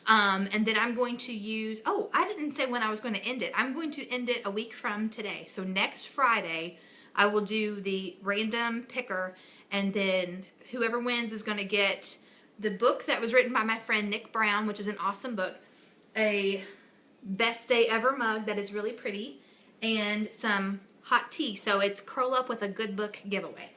And then I'm going to use, I didn't say when I was going to end it. I'm going to end it a week from today. So next Friday, I will do the random picker, and then whoever wins is going to get the book that was written by my friend Nick Brown, which is an awesome book, a Best Day Ever mug that is really pretty, and some hot tea. So it's Curl Up with a Good Book giveaway.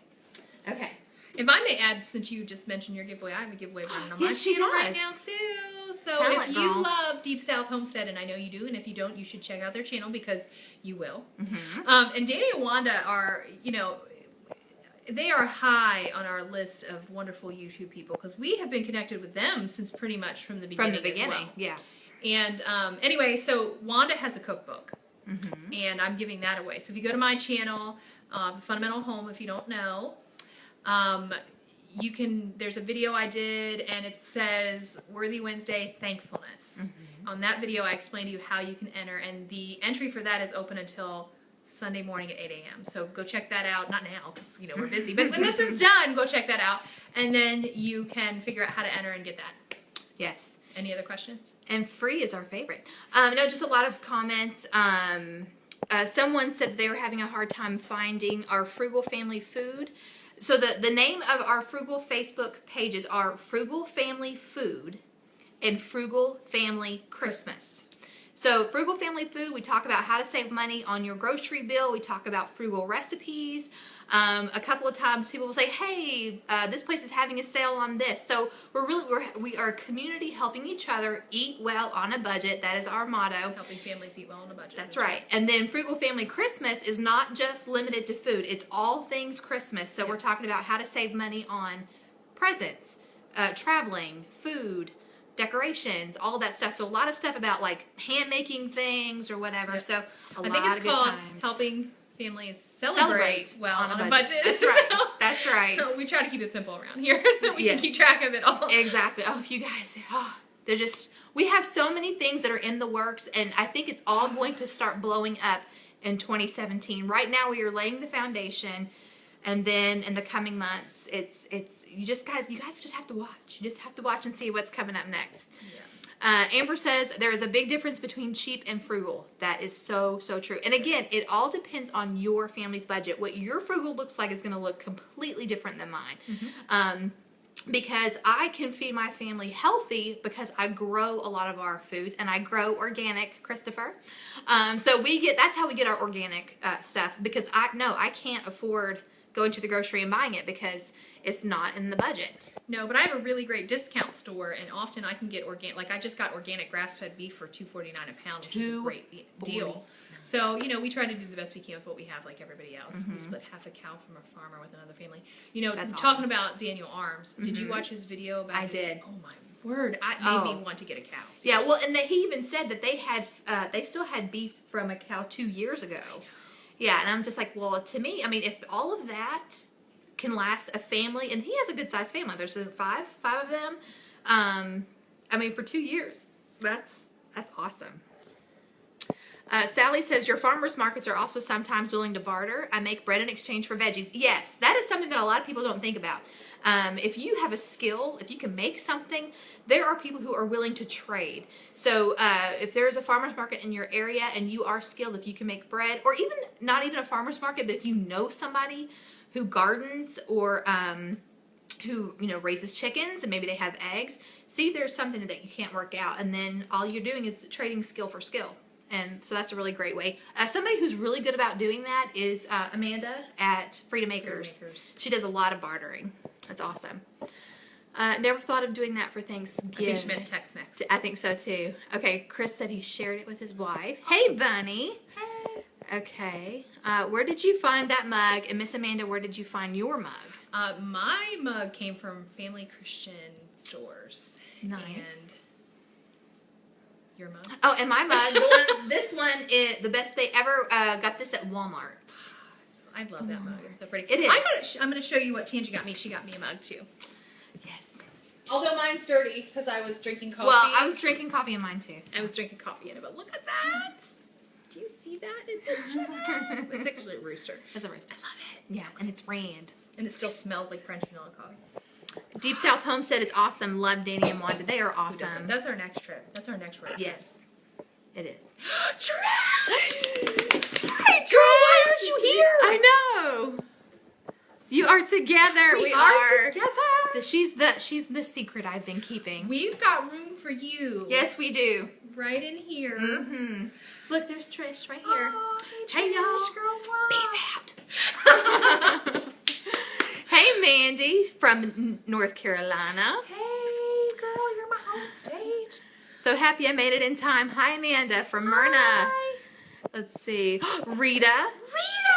Okay. If I may add, since you just mentioned your giveaway, I have a giveaway running on my channel right now too. So Talent if you girl. love Deep South Homestead, and I know you do, and if you don't, you should check out their channel, because you will. And Danny and Wanda are, they are high on our list of wonderful YouTube people, because we have been connected with them since pretty much from the beginning. From the beginning, as well. yeah. And anyway, so Wanda has a cookbook, and I'm giving that away. So if you go to my channel, The Fundamental Home, if you don't know, there's a video I did, and it says Worthy Wednesday Thankfulness. On that video, I explained to you how you can enter, and the entry for that is open until Sunday morning at 8 a.m. So go check that out. Not now, because we're busy, but when this is done, go check that out, and then you can figure out how to enter and get that. Yes. Any other questions? And free is our favorite. No, just a lot of comments. Someone said they were having a hard time finding our Frugal Family Food. So the name of our Frugal Facebook pages are Frugal Family Food and Frugal Family Christmas. So Frugal Family Food, we talk about how to save money on your grocery bill. We talk about frugal recipes. A couple of times people will say, hey, this place is having a sale on this. So we are a community helping each other eat well on a budget. That is our motto. Helping families eat well on a budget. That's right. And then Frugal Family Christmas is not just limited to food. It's all things Christmas. So we're talking about how to save money on presents, traveling, food, decorations, all that stuff. So a lot of stuff about like hand making things or whatever. Yep. So I think it's called helping families celebrate well on a budget. That's right. That's right. So we try to keep it simple around here so we can keep track of it all. Exactly. Oh, you guys, they're just, we have so many things that are in the works, and I think it's all going to start blowing up in 2017. Right now we are laying the foundation, and then in the coming months, you guys just have to watch. You just have to watch and see what's coming up next. Yeah. Amber says there is a big difference between cheap and frugal. That is so, so true. And again, it all depends on your family's budget. What your frugal looks like is going to look completely different than mine. Mm-hmm. Because I can feed my family healthy because I grow a lot of our foods, and I grow organic, Christopher. So that's how we get our organic stuff, because I can't afford going to the grocery and buying it because it's not in the budget. No, but I have a really great discount store, and often I can get organic. Like I just got organic grass-fed beef for $2.49 a pound, which is a great deal. So, we try to do the best we can with what we have, like everybody else. Mm-hmm. We split half a cow from a farmer with another family. That's talking about Daniel Arms. Mm-hmm. Did you watch his video about I did. Oh my word! It made me want to get a cow. Seriously. Yeah, well, and he even said that they still had beef from a cow 2 years ago. Yeah, and I'm just like, well, to me, I mean, if all of that can last a family, and he has a good sized family. There's five of them. I mean, for 2 years, that's awesome. Sally says, your farmers markets are also sometimes willing to barter. I make bread in exchange for veggies. Yes, that is something that a lot of people don't think about. If you have a skill, if you can make something, there are people who are willing to trade. So if there is a farmer's market in your area and you are skilled, if you can make bread, or even not even a farmer's market, but if you know somebody who gardens or who raises chickens and maybe they have eggs, see if there's something that you can't work out, and then all you're doing is trading skill for skill. And so that's a really great way. Somebody who's really good about doing that is Amanda at Freedom Acres. She does a lot of bartering. That's awesome. Never thought of doing that for Thanksgiving. I think she meant Tex-Mex. I think so too. Okay, Chris said he shared it with his wife. Hey, Bunny. Hey. Okay. Where did you find that mug? And Miss Amanda, where did you find your mug? My mug came from Family Christian Stores. Nice. And your mug? Oh, and my mug, this one is the best they ever got this at Walmart. I love that mug. It's so pretty. It is. I'm going to show you what Tangie got me. She got me a mug too. Yes. Although mine's dirty because I was drinking coffee. Well, I was drinking coffee in mine too. So. I was drinking coffee in it, but look at that. Do you see that? It's a chicken. It's actually a rooster. It's a rooster. I love it. Yeah, and it's rand. And it still smells like French vanilla coffee. Deep South Homestead is awesome. Love Danny and Wanda. They are awesome. That's our next trip. That's our next road. Yes, it is. Trish! Hey, girl, why aren't you here? I know. You are together. We are together. She's the secret I've been keeping. We've got room for you. Yes, we do. Right in here. Mm-hmm. Look, there's Trish right here. Oh, hey, y'all. Girl, peace out. Hey, Mandy from North Carolina. Hey, girl, you're my home state. So happy I made it in time. Hi, Amanda from Myrna. Hi. Let's see. Rita.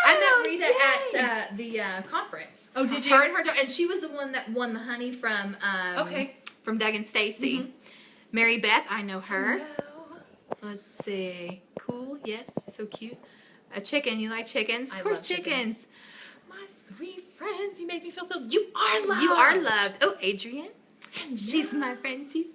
I met Rita at the conference. Oh, did you? Her and her daughter, and she was the one that won the honey from from Doug and Stacy. Mm-hmm. Mary Beth, I know her. Hello. Let's see. Cool. Yes, so cute. A chicken. You like chickens? I of course, love chickens. My sweet friends, you make me feel so. You are loved. You are loved. Oh, Adrian. Hello. She's my friend too.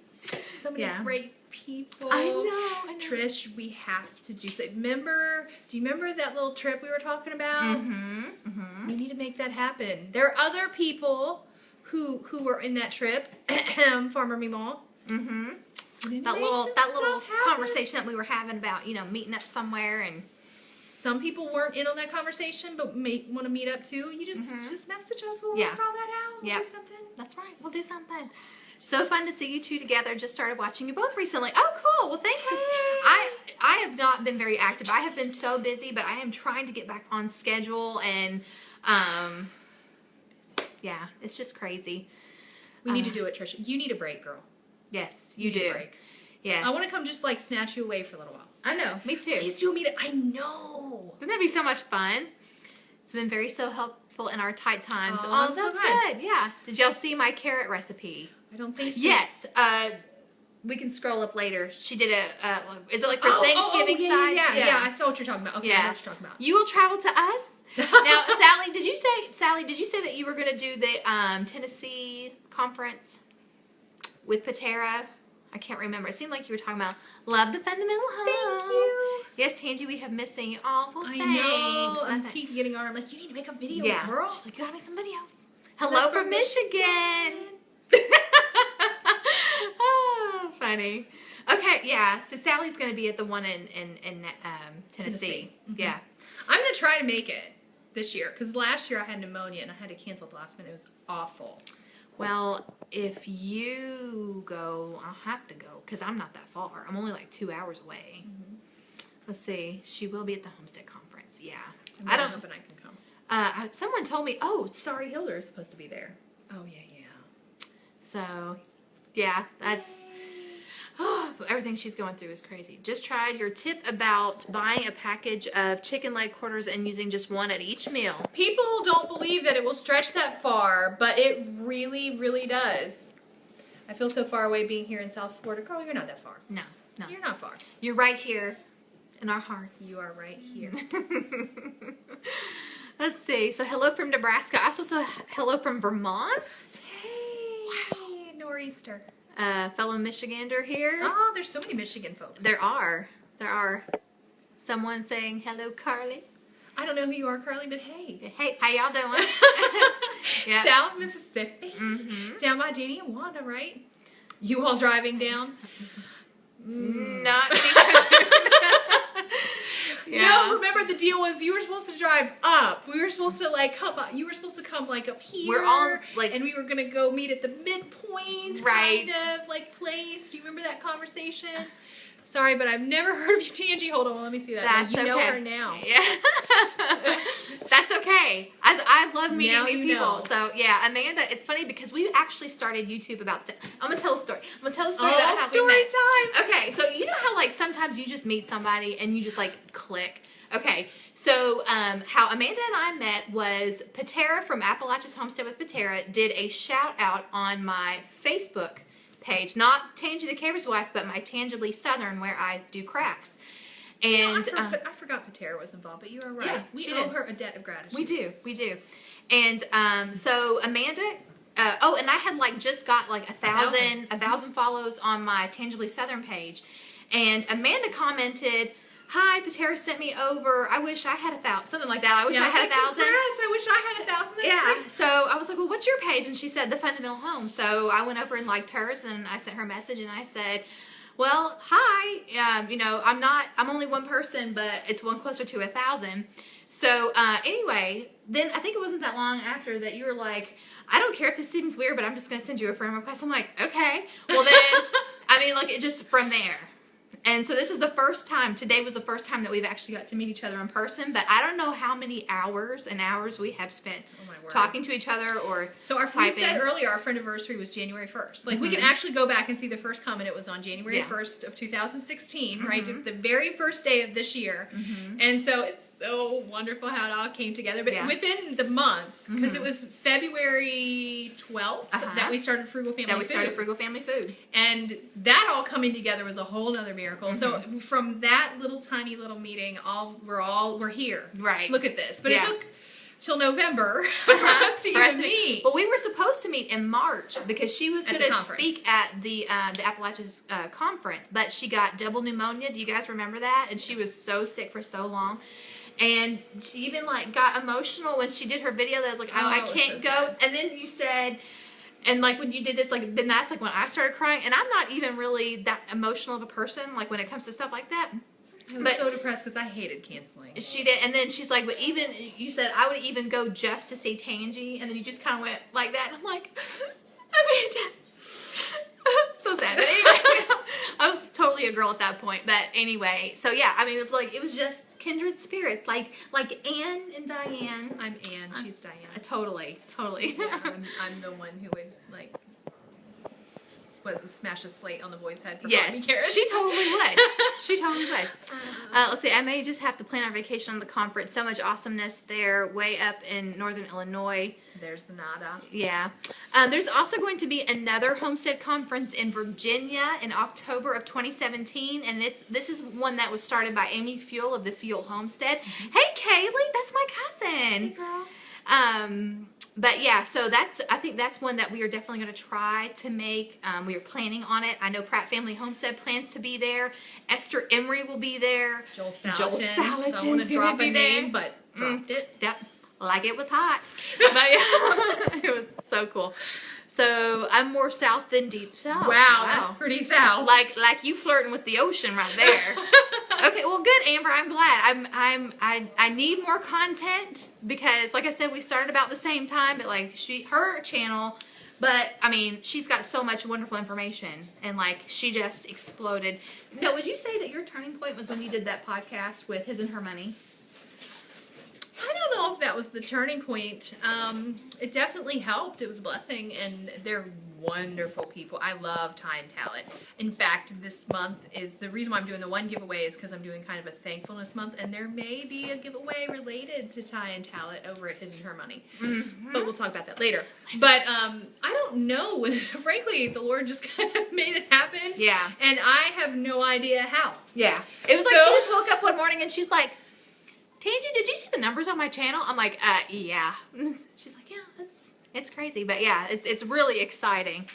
So many great people. I know. Trish, we have to do so. Do you remember that little trip we were talking about? Mm-hmm. Mm-hmm. We need to make that happen. There are other people who were in that trip. Farmer Mima. Mm-hmm. That little conversation that we were having about, meeting up somewhere, and some people weren't in on that conversation but may want to meet up too. You just message us. We'll work all that out. We'll do something. That's right. We'll do something. So fun to see you two together. Just started watching you both recently. Oh, cool. Well, thanks. I have not been very active. I have been so busy, but I am trying to get back on schedule, and yeah, it's just crazy. We need to do it, Trisha. You need a break, girl. Yes, you need do. a break. Yes. I want to come just like snatch you away for a little while. I know. Me too. Please do meet it. I know. Wouldn't that be so much fun? It's been so helpful in our tight times. Oh, Oh, that's so that's good. good. Yeah. Did y'all see my carrot recipe? I don't think so. Yes. We can scroll up later. She did is it like for Thanksgiving side? Yeah, I saw what you're talking about. Okay, Yes. I know what you're talking about. You will travel to us? Now, Sally, did you say that you were going to do the Tennessee conference with Patera? I can't remember. It seemed like you were talking about love the fundamental home. Thank you. Yes, Tangi, we have missed seeing you. Oh, well, I thanks. know. I keep getting on. I'm like, you need to make a video, Yeah. girl. She's like, you gotta make some videos. Hello from Michigan. Oh, funny. Okay, yeah. So Sally's gonna be at the one in Tennessee. Mm-hmm. Yeah. I'm gonna try to make it this year because last year I had pneumonia and I had to cancel at the last minute. It was awful. Well, if you go, I'll have to go because I'm not that far. I'm only like 2 hours away. Mm-hmm. Let's see. She will be at the Homestead Conference. Yeah. I don't know if I can come. Someone told me, Sorry Hilder is supposed to be there. Oh yeah. So, yeah, that's everything she's going through is crazy. Just tried your tip about buying a package of chicken leg quarters and using just one at each meal. People don't believe that it will stretch that far, but it really, really does. I feel so far away being here in South Florida. Girl, you're not that far. No. You're not far. You're right here in our hearts. You are right here. Let's see. So, hello from Nebraska. I also saw hello from Vermont. Hey, nor'easter. Fellow Michigander here. Oh, there's so many Michigan folks. There are. Someone saying hello, Carly. I don't know who you are, Carly, but hey. Hey, how y'all doing? Yeah. South Mississippi. Mm-hmm. Down by Danny and Wanda, right? You all driving down? Not Yeah. No, remember the deal was you were supposed to drive up. We were supposed to like come up. You were supposed to come like up here. We're all like, and we were gonna go meet at the midpoint, Right. kind of like place. Do you remember that conversation? Sorry, but I've never heard of you, Tangi. Hold on, let me see that. That's You know okay. her now. Yeah. That's okay. I love meeting Now new you people. know. So yeah, Amanda, it's funny because we actually started YouTube about. I'm gonna tell a story. about how we story met. time. Okay, so you know how like sometimes you just meet somebody and you just like click. Okay, so how Amanda and I met was Patera from Appalachia's Homestead with Patera did a shout out on my Facebook page, not Tangi the Caver's Wife, but my Tangibly Southern where I do crafts. And I forgot Patera was involved, but you are right. Yeah, we she owe did. her a debt of gratitude. we do. And so Amanda, and I had like just got like 1,000 follows on my Tangibly Southern page, and Amanda commented, "Hi, Patera sent me over. I wish I had 1,000, something like that. I wish I had 1,000. I wish I had 1,000. That's Yeah. great. So I was like, well, what's your page? And she said The Fundamental Home. So I went over and liked hers, and I sent her a message, and I said, well, hi. I'm only one person, but it's one closer to 1,000. So anyway, then I think it wasn't that long after that you were like, I don't care if this seems weird, but I'm just going to send you a friend request. I'm like, okay. Well, then, it just from there. And so this is the first time, today was the first time that we've actually got to meet each other in person, but I don't know how many hours and hours we have spent talking to each other or So we said earlier our friend anniversary was January 1st. Like we can actually go back and see the first comment. It was on January 1st of 2016, right? The very first day of this year. And so it's so wonderful how it all came together. But within the month, because it was February 12th that we started Frugal Family Food. And that all coming together was a whole nother miracle. So from that little tiny little meeting, we're here. Right. Look at this. But it took till November for us to even meet. Well, we were supposed to meet in March because she was going to speak at the Appalachia's conference, but she got double pneumonia. Do you guys remember that? And she was so sick for so long. And she even like got emotional when she did her video. That was like, I can't go. Sad. And then you said, and like when you did this, like then that's like when I started crying. And I'm not even really that emotional of a person, like when it comes to stuff like that. I was so depressed because I hated canceling. She did, and then she's like, but even you said I would even go just to see Tangi, and then you just kind of went like that. And I'm like, Amanda, a girl at that point. But anyway, so yeah, I mean, it was just kindred spirits, like Anne and Diane. I'm Anne. She's Diane. Totally. Yeah, I'm the one who would like smash a slate on the boy's head for yes, me carrots. she totally would. She totally would. Let's see. I may just have to plan our vacation on the conference. So much awesomeness there, way up in northern Illinois. There's the nada. Yeah. There's also going to be another homestead conference in Virginia in October of 2017, and this is one that was started by Amy Fuel of the Fuel Homestead. Mm-hmm. Hey, Kaylee, that's my cousin. Hey, girl. But yeah, so I think that's one that we are definitely going to try to make. We are planning on it. I know Pratt Family Homestead plans to be there. Esther Emery will be there. Joel Salatin. I want to Salatin's drop a be name, there. but dropped it. Yep, like it was hot. But yeah, it was so cool. So I'm more south than deep south. Wow, that's pretty south. Like you flirting with the ocean right there. Okay, well, good, Amber. I'm glad. I need more content because, like I said, we started about the same time. But like her channel, but I mean, she's got so much wonderful information, and like she just exploded. No, would you say that your turning point was when you did that podcast with His and Her Money? I don't know if that was the turning point. It definitely helped. It was a blessing, and they're wonderful people. I love Ty and Pallet. In fact, this month is the reason why I'm doing the one giveaway is because I'm doing kind of a thankfulness month, and there may be a giveaway related to Ty and Pallet over at His and Her Money. Mm-hmm. But we'll talk about that later. But I don't know. Frankly, the Lord just kind of made it happen. Yeah. And I have no idea how. Yeah. It was like she just woke up one morning and she's like, Tangy, did you see the numbers on my channel? I'm like, yeah. She's like, yeah, it's crazy. But yeah, it's really exciting.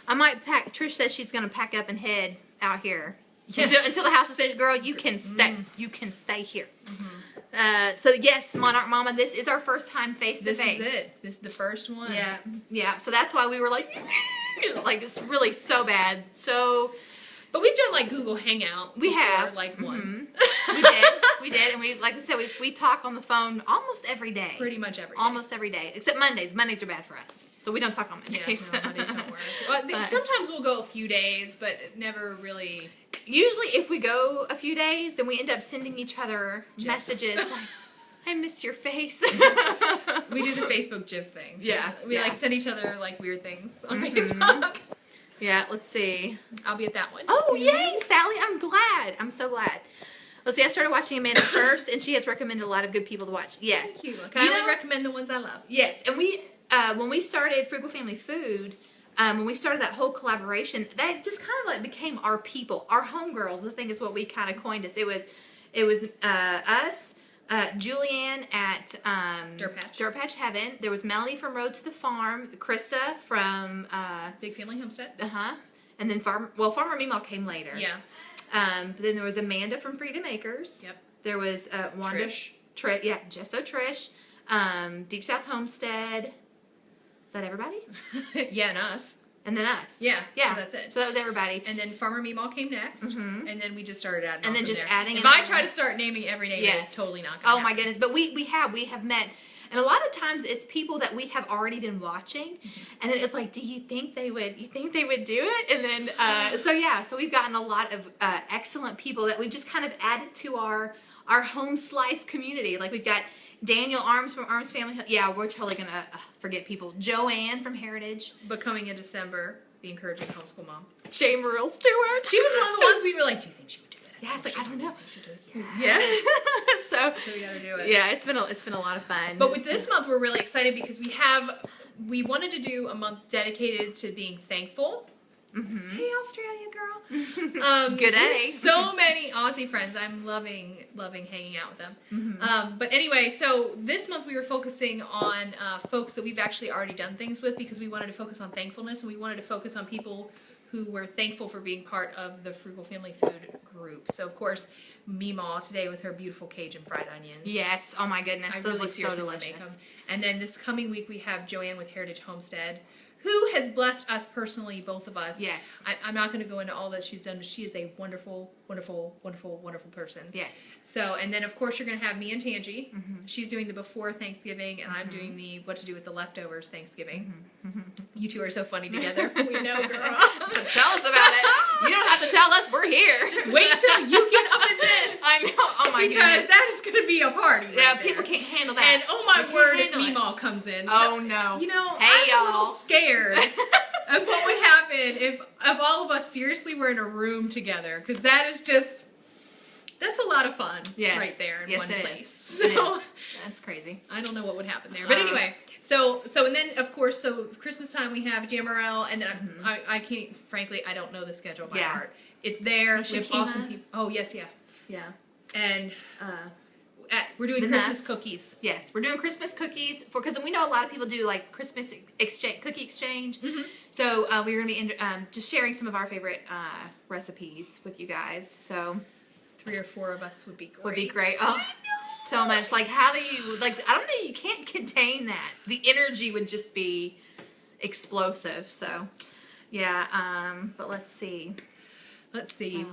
I might pack. Trish says she's going to pack up and head out here. Yeah. Until the house is finished. Girl, you can stay. You can stay here. Mm-hmm. So yes, Monarch Mama, this is our first time face to face. This is it. This is the first one. Yeah. Yeah. So that's why we were like it's really so bad. So... But we've done like Google Hangout. We have like once. We did, and like we said, we talk on the phone almost every day. Pretty much every day. Almost every day, except Mondays. Mondays are bad for us, so we don't talk on Mondays. Yeah, no, Mondays don't work. Well, sometimes we'll go a few days, but never really. Usually, if we go a few days, then we end up sending each other messages like, "I miss your face." We do the Facebook GIF thing. Yeah, we like send each other like weird things on Facebook. Yeah, let's see. I'll be at that one. Oh, yay, Sally. I'm glad. I'm so glad. Let's see, I started watching Amanda first, and she has recommended a lot of good people to watch. Yes. Thank you. I only recommend the ones I love. Yes, and we, when we started Frugal Family Food, when we started that whole collaboration, that just kind of like became our people, our homegirls, I think is what we kind of coined us. It was us, Julianne at Dirt Patch Heaven. There was Melanie from Road to the Farm, Krista from Big Family Homestead. And then Farmer Meemaw came later. Yeah. But then there was Amanda from Freedom Acres. Yep. There was Wanda. Trish. Yeah, Gesso Trish. Deep South Homestead. Is that everybody? Yeah, and us. And then us. Yeah. Yeah. So that's it. So that was everybody. And then Farmer Meemaw came next. Mm-hmm. And then we just started adding. And then just there. adding. If I try to start naming every name, it's totally not going to happen. My goodness. But we have met. And a lot of times it's people that we have already been watching, and then it's like, do you think they would? You think they would do it? And then so we've gotten a lot of excellent people that we've just kind of added to our home slice community. Like we've got Daniel Arms from Arms Family. Yeah, we're totally gonna forget people. Joanne from Heritage. But coming in December, the Encouraging Homeschool Mom. Jay Muriel Stewart. She was one of the ones we were like, do you think she would do it? Yeah, it's like, I don't know. You should do it. Yeah. So we gotta do it. Yeah, it's been a lot of fun. But with this month, we're really excited because we wanted to do a month dedicated to being thankful. Mm-hmm. Hey, Australia girl. Good day. So many Aussie friends. I'm loving hanging out with them. Mm-hmm. But anyway, so this month we were focusing on folks that we've actually already done things with because we wanted to focus on thankfulness and we wanted to focus on people who were thankful for being part of the Frugal Family Food group. So, of course, Meemaw today with her beautiful Cajun fried onions. Yes. Oh, my goodness. Those look so delicious. And then this coming week, we have Joanne with Heritage Homestead, who has blessed us personally, both of us. Yes. I'm not going to go into all that she's done, but she is a wonderful, wonderful, wonderful, wonderful person. Yes. So, and then, of course, you're going to have me and Tangy. Mm-hmm. She's doing the before Thanksgiving, and I'm doing the what to do with the leftovers Thanksgiving. Mm-hmm. You two are so funny together. We know, girl. So tell us about it. You don't have to tell us. We're here. Just just wait till you get up in this. I know. Oh my because goodness. that is going to be a party. Yeah, right people there. can't handle that. And oh my They can't word, if handle it. Meemaw comes in. Oh no. You know, Hey, I'm a little y'all. scared of what would happen if all of us seriously were in a room together. Because that is just, that's a lot of fun right there in one place. So that's crazy. I don't know what would happen there. But anyway, so and then of course, so Christmas time we have Jamorel, and then I can't, frankly, I don't know the schedule by heart. It's there. We have awesome people. Oh yes, Yeah. And we're doing Christmas cookies. Yes, we're doing Christmas cookies because we know a lot of people do like Christmas cookie exchange. So we're gonna be just sharing some of our favorite recipes with you guys. So 3 or 4 of us would be great. Would be great. Oh, so much. Like, how do you, like, I don't know, you can't contain that. The energy would just be explosive. So, yeah, but let's see.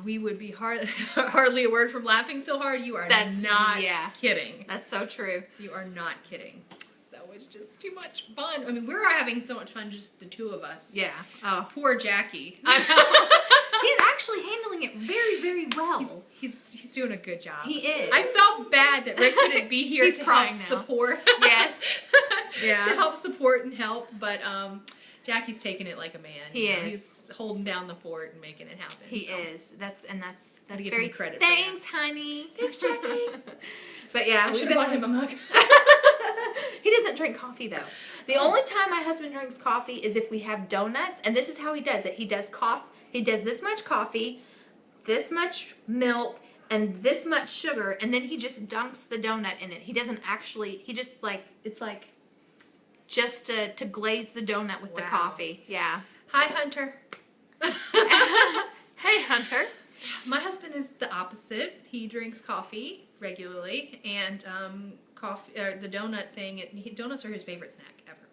We would be hardly a word from laughing so hard. You are not kidding. That's so true. You are not kidding. So it's just too much fun. I mean, we're having so much fun, just the 2 of us. Yeah. Oh. Poor Jackie. I know. He's actually handling it very, very well. He's doing a good job. He is. I felt bad that Rick couldn't be here to help support. Yes. Yeah. To help support and help, but Jackie's taking it like a man. He is. He's holding down the fort and making it happen. He is. That's very credit. Thanks, honey. Thanks, Jackie. But yeah, I should have bought him a mug. He doesn't drink coffee though. The only time my husband drinks coffee is if we have donuts, and this is how he does it. He does this much coffee, this much milk, and this much sugar, and then he just dunks the donut in it. He doesn't actually, he just like, it's like just to glaze the donut with the coffee. Yeah. Hi, Hunter. Hey, Hunter. My husband is the opposite. He drinks coffee regularly, and the donut thing, donuts are his favorite snack ever.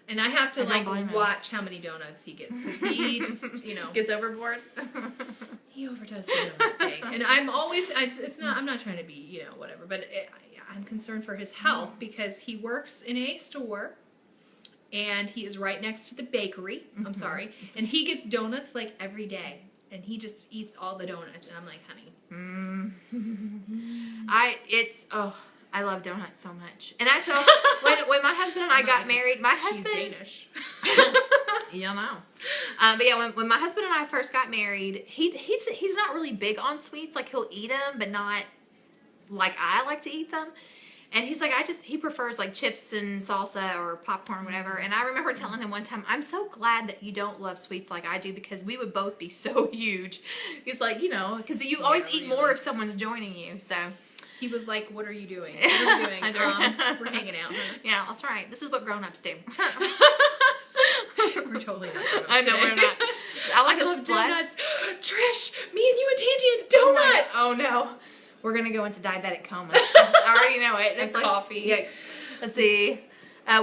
And I have to watch how many donuts he gets, because he just, gets overboard. He overdoes the donut thing. And I'm always, I'm not trying to be, whatever, but I'm concerned for his health because he works in a store and he is right next to the bakery. I'm sorry. And he gets donuts like every day. And he just eats all the donuts. And I'm like, honey. I love donuts so much. And I told, when my husband and I got married, my husband. She's Danish. You know. But yeah, when my husband and I first got married, he's not really big on sweets. Like, he'll eat them, but not like I like to eat them. And he's like, he prefers like chips and salsa or popcorn, whatever. And I remember telling him one time, I'm so glad that you don't love sweets like I do, because we would both be so huge. He's like, because you always eat more if someone's joining you. So he was like, what are you doing? What are you doing? We're hanging out. Huh? Yeah, that's right. This is what grown-ups do. We're totally not grown-ups. I know, we're not. I like a splash. Donuts. Trish, me and you and Tangy and donuts. Oh no. We're going to go into diabetic coma. I already know it. It's like coffee. Yeah. Let's see.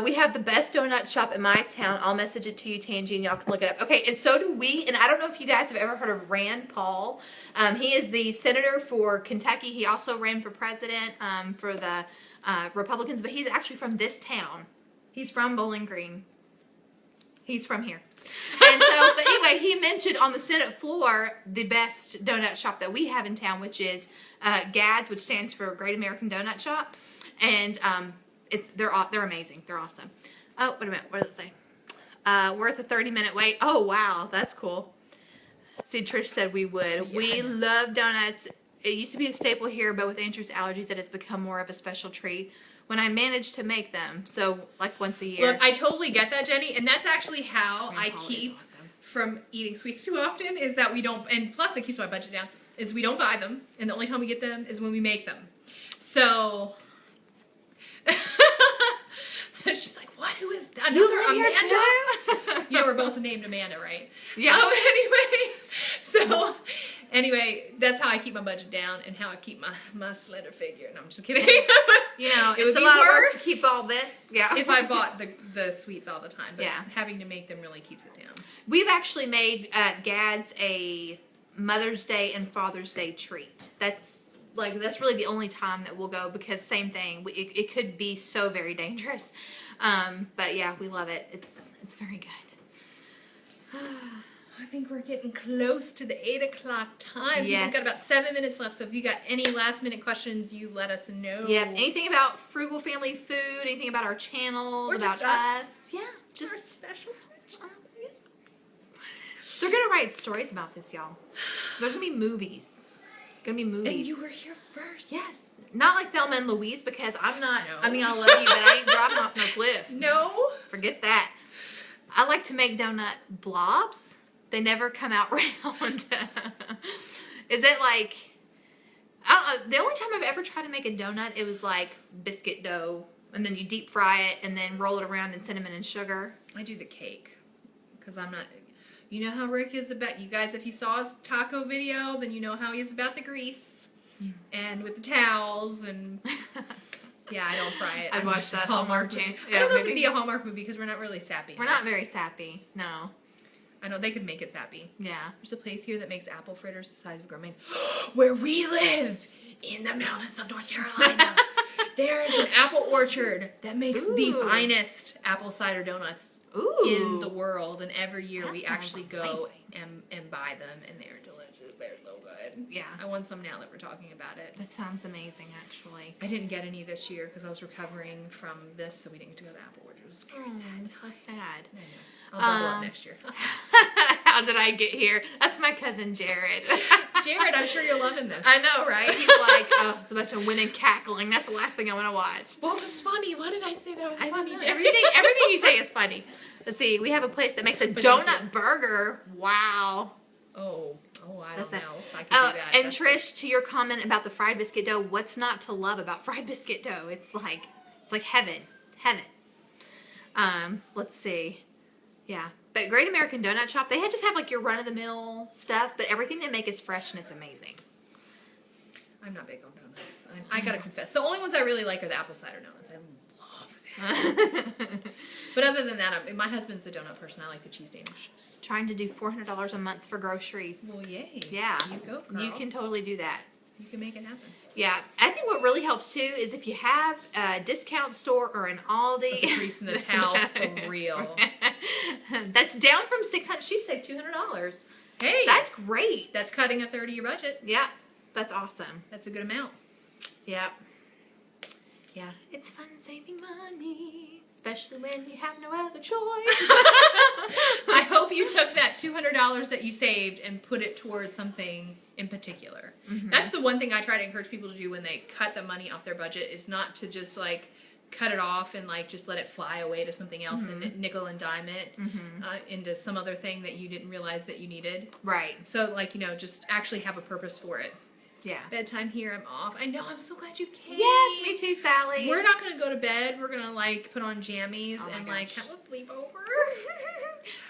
We have the best donut shop in my town. I'll message it to you, Tangy, and y'all can look it up. Okay, and so do we. And I don't know if you guys have ever heard of Rand Paul. He is the senator for Kentucky. He also ran for president for the Republicans, but he's actually from this town. He's from Bowling Green. He's from here. And so, but anyway, he mentioned on the Senate floor the best donut shop that we have in town, which is GADS, which stands for Great American Donut Shop. And they're amazing. They're awesome. Oh, wait a minute. What does it say? Worth a 30-minute wait. Oh, wow. That's cool. See, Trish said we would. Yeah. We love donuts. It used to be a staple here, but with Andrew's allergies, it has become more of a special treat when I manage to make them. So, like, once a year. Look, I totally get that, Jenny. And that's actually how I keep from eating sweets too often, is that we don't, and plus it keeps my budget down, is we don't buy them. And the only time we get them is when we make them. So... She's like, what? Who is that? Another Amanda? We're both named Amanda, right? Yeah. Anyway, that's how I keep my budget down and how I keep my slender figure. And I'm just kidding. It would be a lot of work to keep all this. Yeah. If I bought the sweets all the time. But having to make them really keeps it down. We've actually made GADS a Mother's Day and Father's Day treat. That's really the only time that we'll go, because same thing. It could be so very dangerous. But yeah, we love it. It's very good. think we're getting close to the 8 o'clock time. Yes. We've got about 7 minutes left, so if you got any last minute questions, you let us know. Yep. Anything about Frugal Family Food? Anything about our channels? Or about just us. Yeah. Just Our special friends. They're gonna write stories about this, y'all. There's gonna be movies. Gonna be movies. And you were here first. Yes. Not like Thelma and Louise, because I'm not. No. I mean, I love you, but I ain't dropping off no cliff. No. Forget that. I like to make donut blobs. They never come out round. Is it like, I don't know, the only time I've ever tried to make a donut, it was like biscuit dough, and then you deep fry it, and then roll it around in cinnamon and sugar. I do the cake, because I'm not, you know how Rick is about, you guys, if you saw his taco video, then you know how he is about the grease, and with the towels, and yeah, I don't fry it. I'd watch that Hallmark channel. I don't know if it'd be a Hallmark movie, because we're not really sappy. We're not very sappy, no. I know they could make it sappy. Yeah. There's a place here that makes apple fritters the size of gourmet. Where we live, in the mountains of North Carolina, there's an apple orchard that makes the finest apple cider donuts in the world. And every year we actually go and buy them, and they're delicious. They're so good. Yeah. I want some now that we're talking about it. That sounds amazing, actually. I didn't get any this year because I was recovering from this, so we didn't get to go to the apple orchard. It was very sad. How sad. I know. I'll double up next year. How did I get here? That's my cousin Jared. Jared, I'm sure you're loving this. I know, right? He's like, oh, it's a bunch of women cackling. That's the last thing I want to watch. Well, it's funny. Why did I say that was funny, Jared? Everything you say is funny. Let's see. We have a place that makes a donut burger. Wow. Oh, I don't know if I can do that. And That's Trish, to your comment about the fried biscuit dough, what's not to love about fried biscuit dough? It's like heaven. It's heaven. Let's see. Yeah. But Great American Donut Shop, they just have like your run-of-the-mill stuff, but everything they make is fresh and it's amazing. I'm not big on donuts. I gotta confess. The only ones I really like are the apple cider donuts. I love them. But other than that, my husband's the donut person. I like the cheese Danish. Trying to do $400 a month for groceries. Well, yay. Yeah. You go, girl. You can totally do that. You can make it happen. Yeah. I think what really helps too is if you have a discount store or an Aldi. The grease in the towel, for real. That's down from $600. She said $200. Hey. That's great. That's cutting a third of your budget. Yeah. That's awesome. That's a good amount. Yeah. Yeah. It's fun saving money, especially when you have no other choice. I hope you took that $200 that you saved and put it towards something in particular. Mm-hmm. That's the one thing I try to encourage people to do when they cut the money off their budget, is not to just like cut it off and like just let it fly away to something else and nickel and dime it into some other thing that you didn't realize that you needed. Right. So like, just actually have a purpose for it. Yeah. Bedtime here, I'm off. I know, I'm so glad you came. Yes, me too, Sally. We're not going to go to bed. We're going to like put on jammies and like have a sleepover.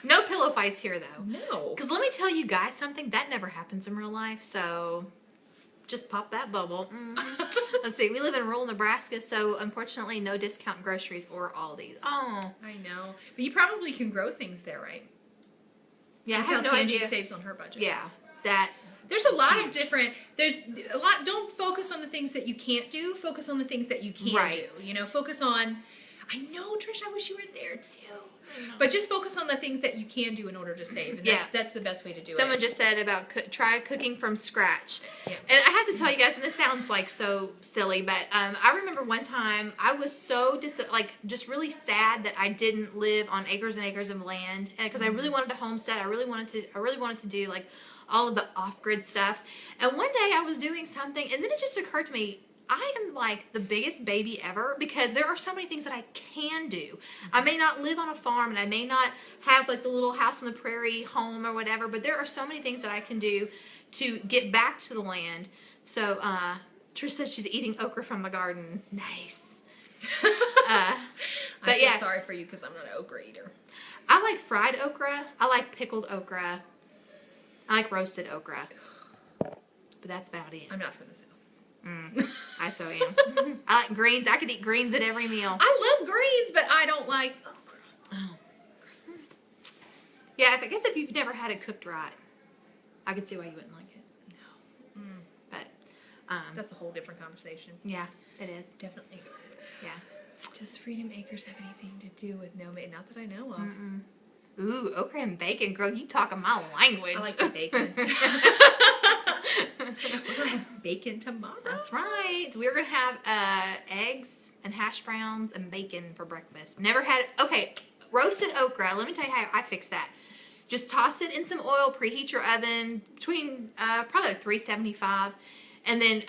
No pillow fights here though. No. Because let me tell you guys something, that never happens in real life, so just pop that bubble. Let's see, we live in rural Nebraska, so unfortunately no discount groceries or Aldi. Oh. I know. But you probably can grow things there, right? Yeah, That's I have how no Tangi idea. saves on her budget. Yeah, that. There's a lot of different, don't focus on the things that you can't do, focus on the things that you can do. Focus on, I know, Trish, I wish you were there too. But just focus on the things that you can do in order to save. And that's the best way to do it. Someone just said about try cooking from scratch. Yeah. And I have to tell you guys, and this sounds like so silly, but I remember one time I was so just really sad that I didn't live on acres and acres of land, because I really wanted to homestead. I really wanted to do like all of the off-grid stuff. And one day I was doing something, and then it just occurred to me, I am like the biggest baby ever, because there are so many things that I can do. I may not live on a farm, and I may not have like the little house on the prairie home or whatever, but there are so many things that I can do to get back to the land. So Trish says she's eating okra from the garden. Nice. But I feel sorry for you because I'm not an okra eater. I like fried okra. I like pickled okra. I like roasted okra. But that's about it. I'm not from the South. I so am. I like greens. I could eat greens at every meal. I love greens, but I don't like okra. Oh. Yeah, I guess if you've never had it cooked right, I could see why you wouldn't like it. No. But that's a whole different conversation. Yeah, it is. Definitely. Yeah. Does Freedom Acres have anything to do with no maid? Not that I know of. Ooh, okra and bacon, girl. You talking my language. I like the bacon. We're gonna have bacon tomorrow. That's right. We're gonna have eggs and hash browns and bacon for breakfast. Never had. Okay, roasted okra. Let me tell you how I fix that. Just toss it in some oil. Preheat your oven between probably like 375, and then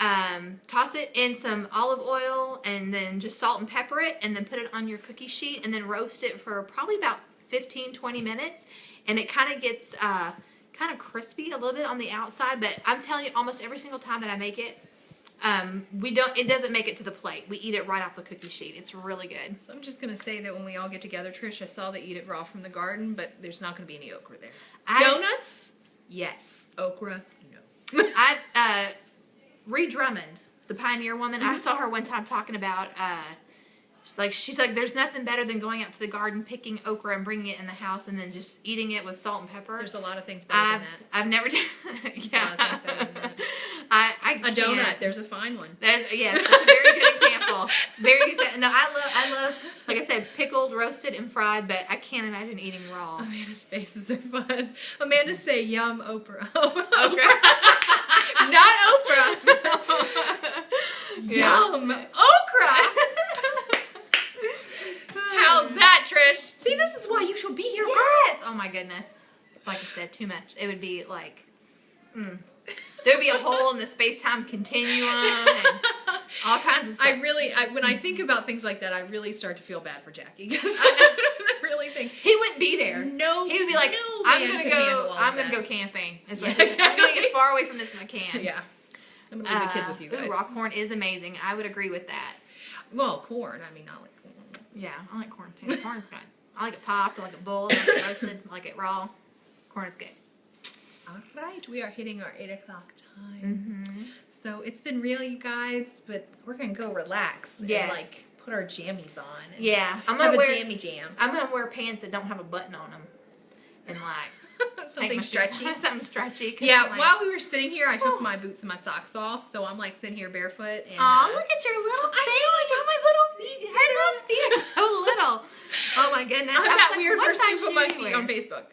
toss it in some olive oil, and then just salt and pepper it, and then put it on your cookie sheet, and then roast it for probably about 15-20 minutes, and it kind of gets kind of crispy a little bit on the outside. But I'm telling you, almost every single time that I make it, it doesn't make it to the plate. We eat it right off the cookie sheet. It's really good. So I'm just gonna say that when we all get together, Trish, I saw they eat it raw from the garden, but there's not gonna be any okra there. Donuts? Yes. Okra? No. Ree Drummond, the pioneer woman, I saw her one time talking about, she's like, there's nothing better than going out to the garden, picking okra and bringing it in the house, and then just eating it with salt and pepper. There's a lot of things better than that. I've never done. Yeah. A donut. There's a fine one. That's a very good example. Very good. No, I love, like I said, pickled, roasted, and fried, but I can't imagine eating raw. Amanda's faces are fun. Amanda say yum Oprah. Okra. Not Oprah. Yum okra. How's that, Trish? See, this is why you should be here. Yes. Oh my goodness. Like I said, too much. It would be like, there'd be a hole in the space-time continuum and all kinds of stuff. When I think about things like that, I really start to feel bad for Jackie, because I really think he wouldn't be there. No, he would be like, I'm gonna go camping. Is what exactly. I'm getting as far away from this as I can. Yeah, I'm gonna leave the kids with you guys. Ooh, raw corn is amazing. I would agree with that. Well, corn. I mean, I like corn. Yeah, I like corn too. Corn is good. I like it popped. I like it boiled. I like it roasted. I like it raw. Corn is good. All right, we are hitting our 8 o'clock time. So it's been real, you guys, but we're gonna go relax and like put our jammies on. And I'm gonna wear a jammy jam. I'm gonna wear pants that don't have a button on them, and like something stretchy. Something stretchy. Yeah. Like, while we were sitting here, I took my boots and my socks off, so I'm like sitting here barefoot. And oh, look at your little feet! I got my little feet. Her little feet are so little. Oh my goodness! I'm that weird person who put my feet on Facebook.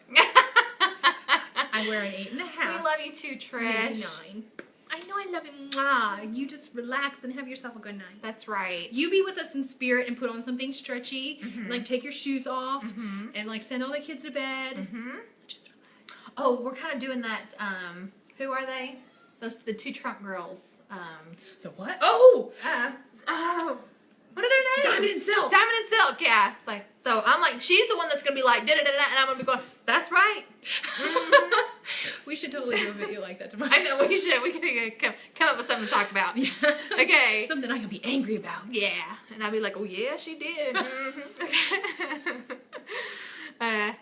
I wear an 8.5. We love you too, Trish. 9. I know I love you. Mwah. You just relax and have yourself a good night. That's right. You be with us in spirit and put on something stretchy. And, like, take your shoes off and like send all the kids to bed. Just relax. Oh, we're kind of doing that. Who are they? The 2 trunk girls. The what? Oh. What are their names? Diamond and Silk. Diamond and Silk. Yeah. It's like, so I'm like, she's the one that's gonna be like da da da da, and I'm gonna be going, that's right. We should totally do a video like that tomorrow. I know we should. We can come up with something to talk about. Yeah. Okay. Something I can be angry about. Yeah. And I'll be like, oh yeah, she did. Okay.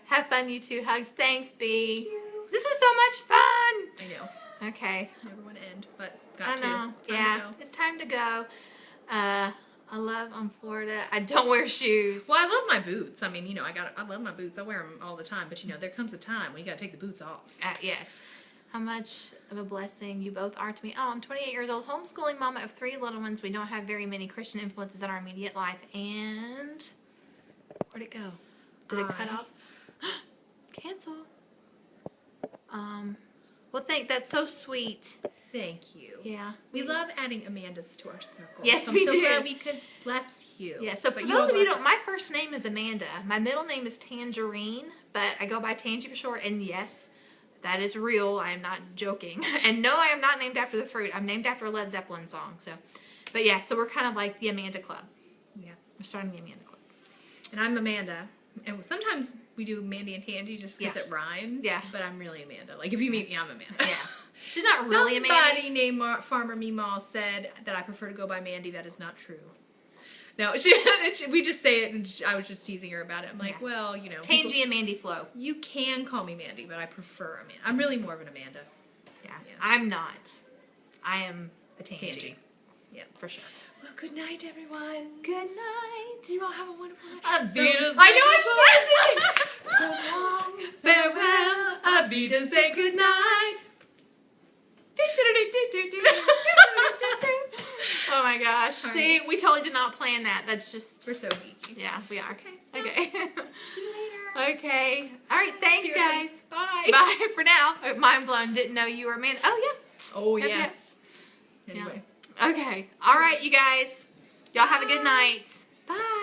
Have fun, you two. Hugs. Thanks, B. This was so much fun. I know. Okay. Never want to end, but I know. Yeah. It's time to go. I love on Florida. I don't wear shoes. Well, I love my boots. I mean, you know, I love my boots. I wear them all the time. But, you know, there comes a time when you got to take the boots off. Yes. How much of a blessing you both are to me. Oh, I'm 28 years old, homeschooling mama of 3 little ones. We don't have very many Christian influences in our immediate life. And where'd it go? Did it cut off? Cancel. Well, that's so sweet. Thank you. Yeah. We love adding Amanda's to our circle. Yes, so we I'm so do. glad we could bless you. Yeah, so for those of you who don't, my first name is Amanda. My middle name is Tangerine, but I go by Tangy for short, and yes, that is real. I am not joking. And no, I am not named after the fruit. I'm named after a Led Zeppelin song. So, but yeah, so we're kind of like the Amanda Club. Yeah. We're starting the Amanda Club. And I'm Amanda. And sometimes we do Mandy and Tangy just because it rhymes. Yeah. But I'm really Amanda. Like, if you meet me, I'm Amanda. Yeah. She's not really Amanda. Somebody named Farmer Meemaw said that I prefer to go by Mandy. That is not true. No, we just say it, and I was just teasing her about it. I'm like, well, you know. Tangy and Mandy flow. You can call me Mandy, but I prefer Amanda. I'm really more of an Amanda. Yeah. I'm not. I am a Tangy. Yeah, for sure. Well, good night, everyone. Good night. You all have a wonderful night. I know So long, farewell, Avita, say good night. Oh my gosh. See, we totally did not plan that. That's just... We're so geeky. Yeah, we are. Okay. Okay. See you later. Okay. All right. Thanks, Seriously. guys. Bye. Bye for now. Mind blown. Didn't know you were Amanda. Oh, Oh, Yep, yes. Anyway. yeah. Okay. All right, you guys. Y'all have a good night. Bye.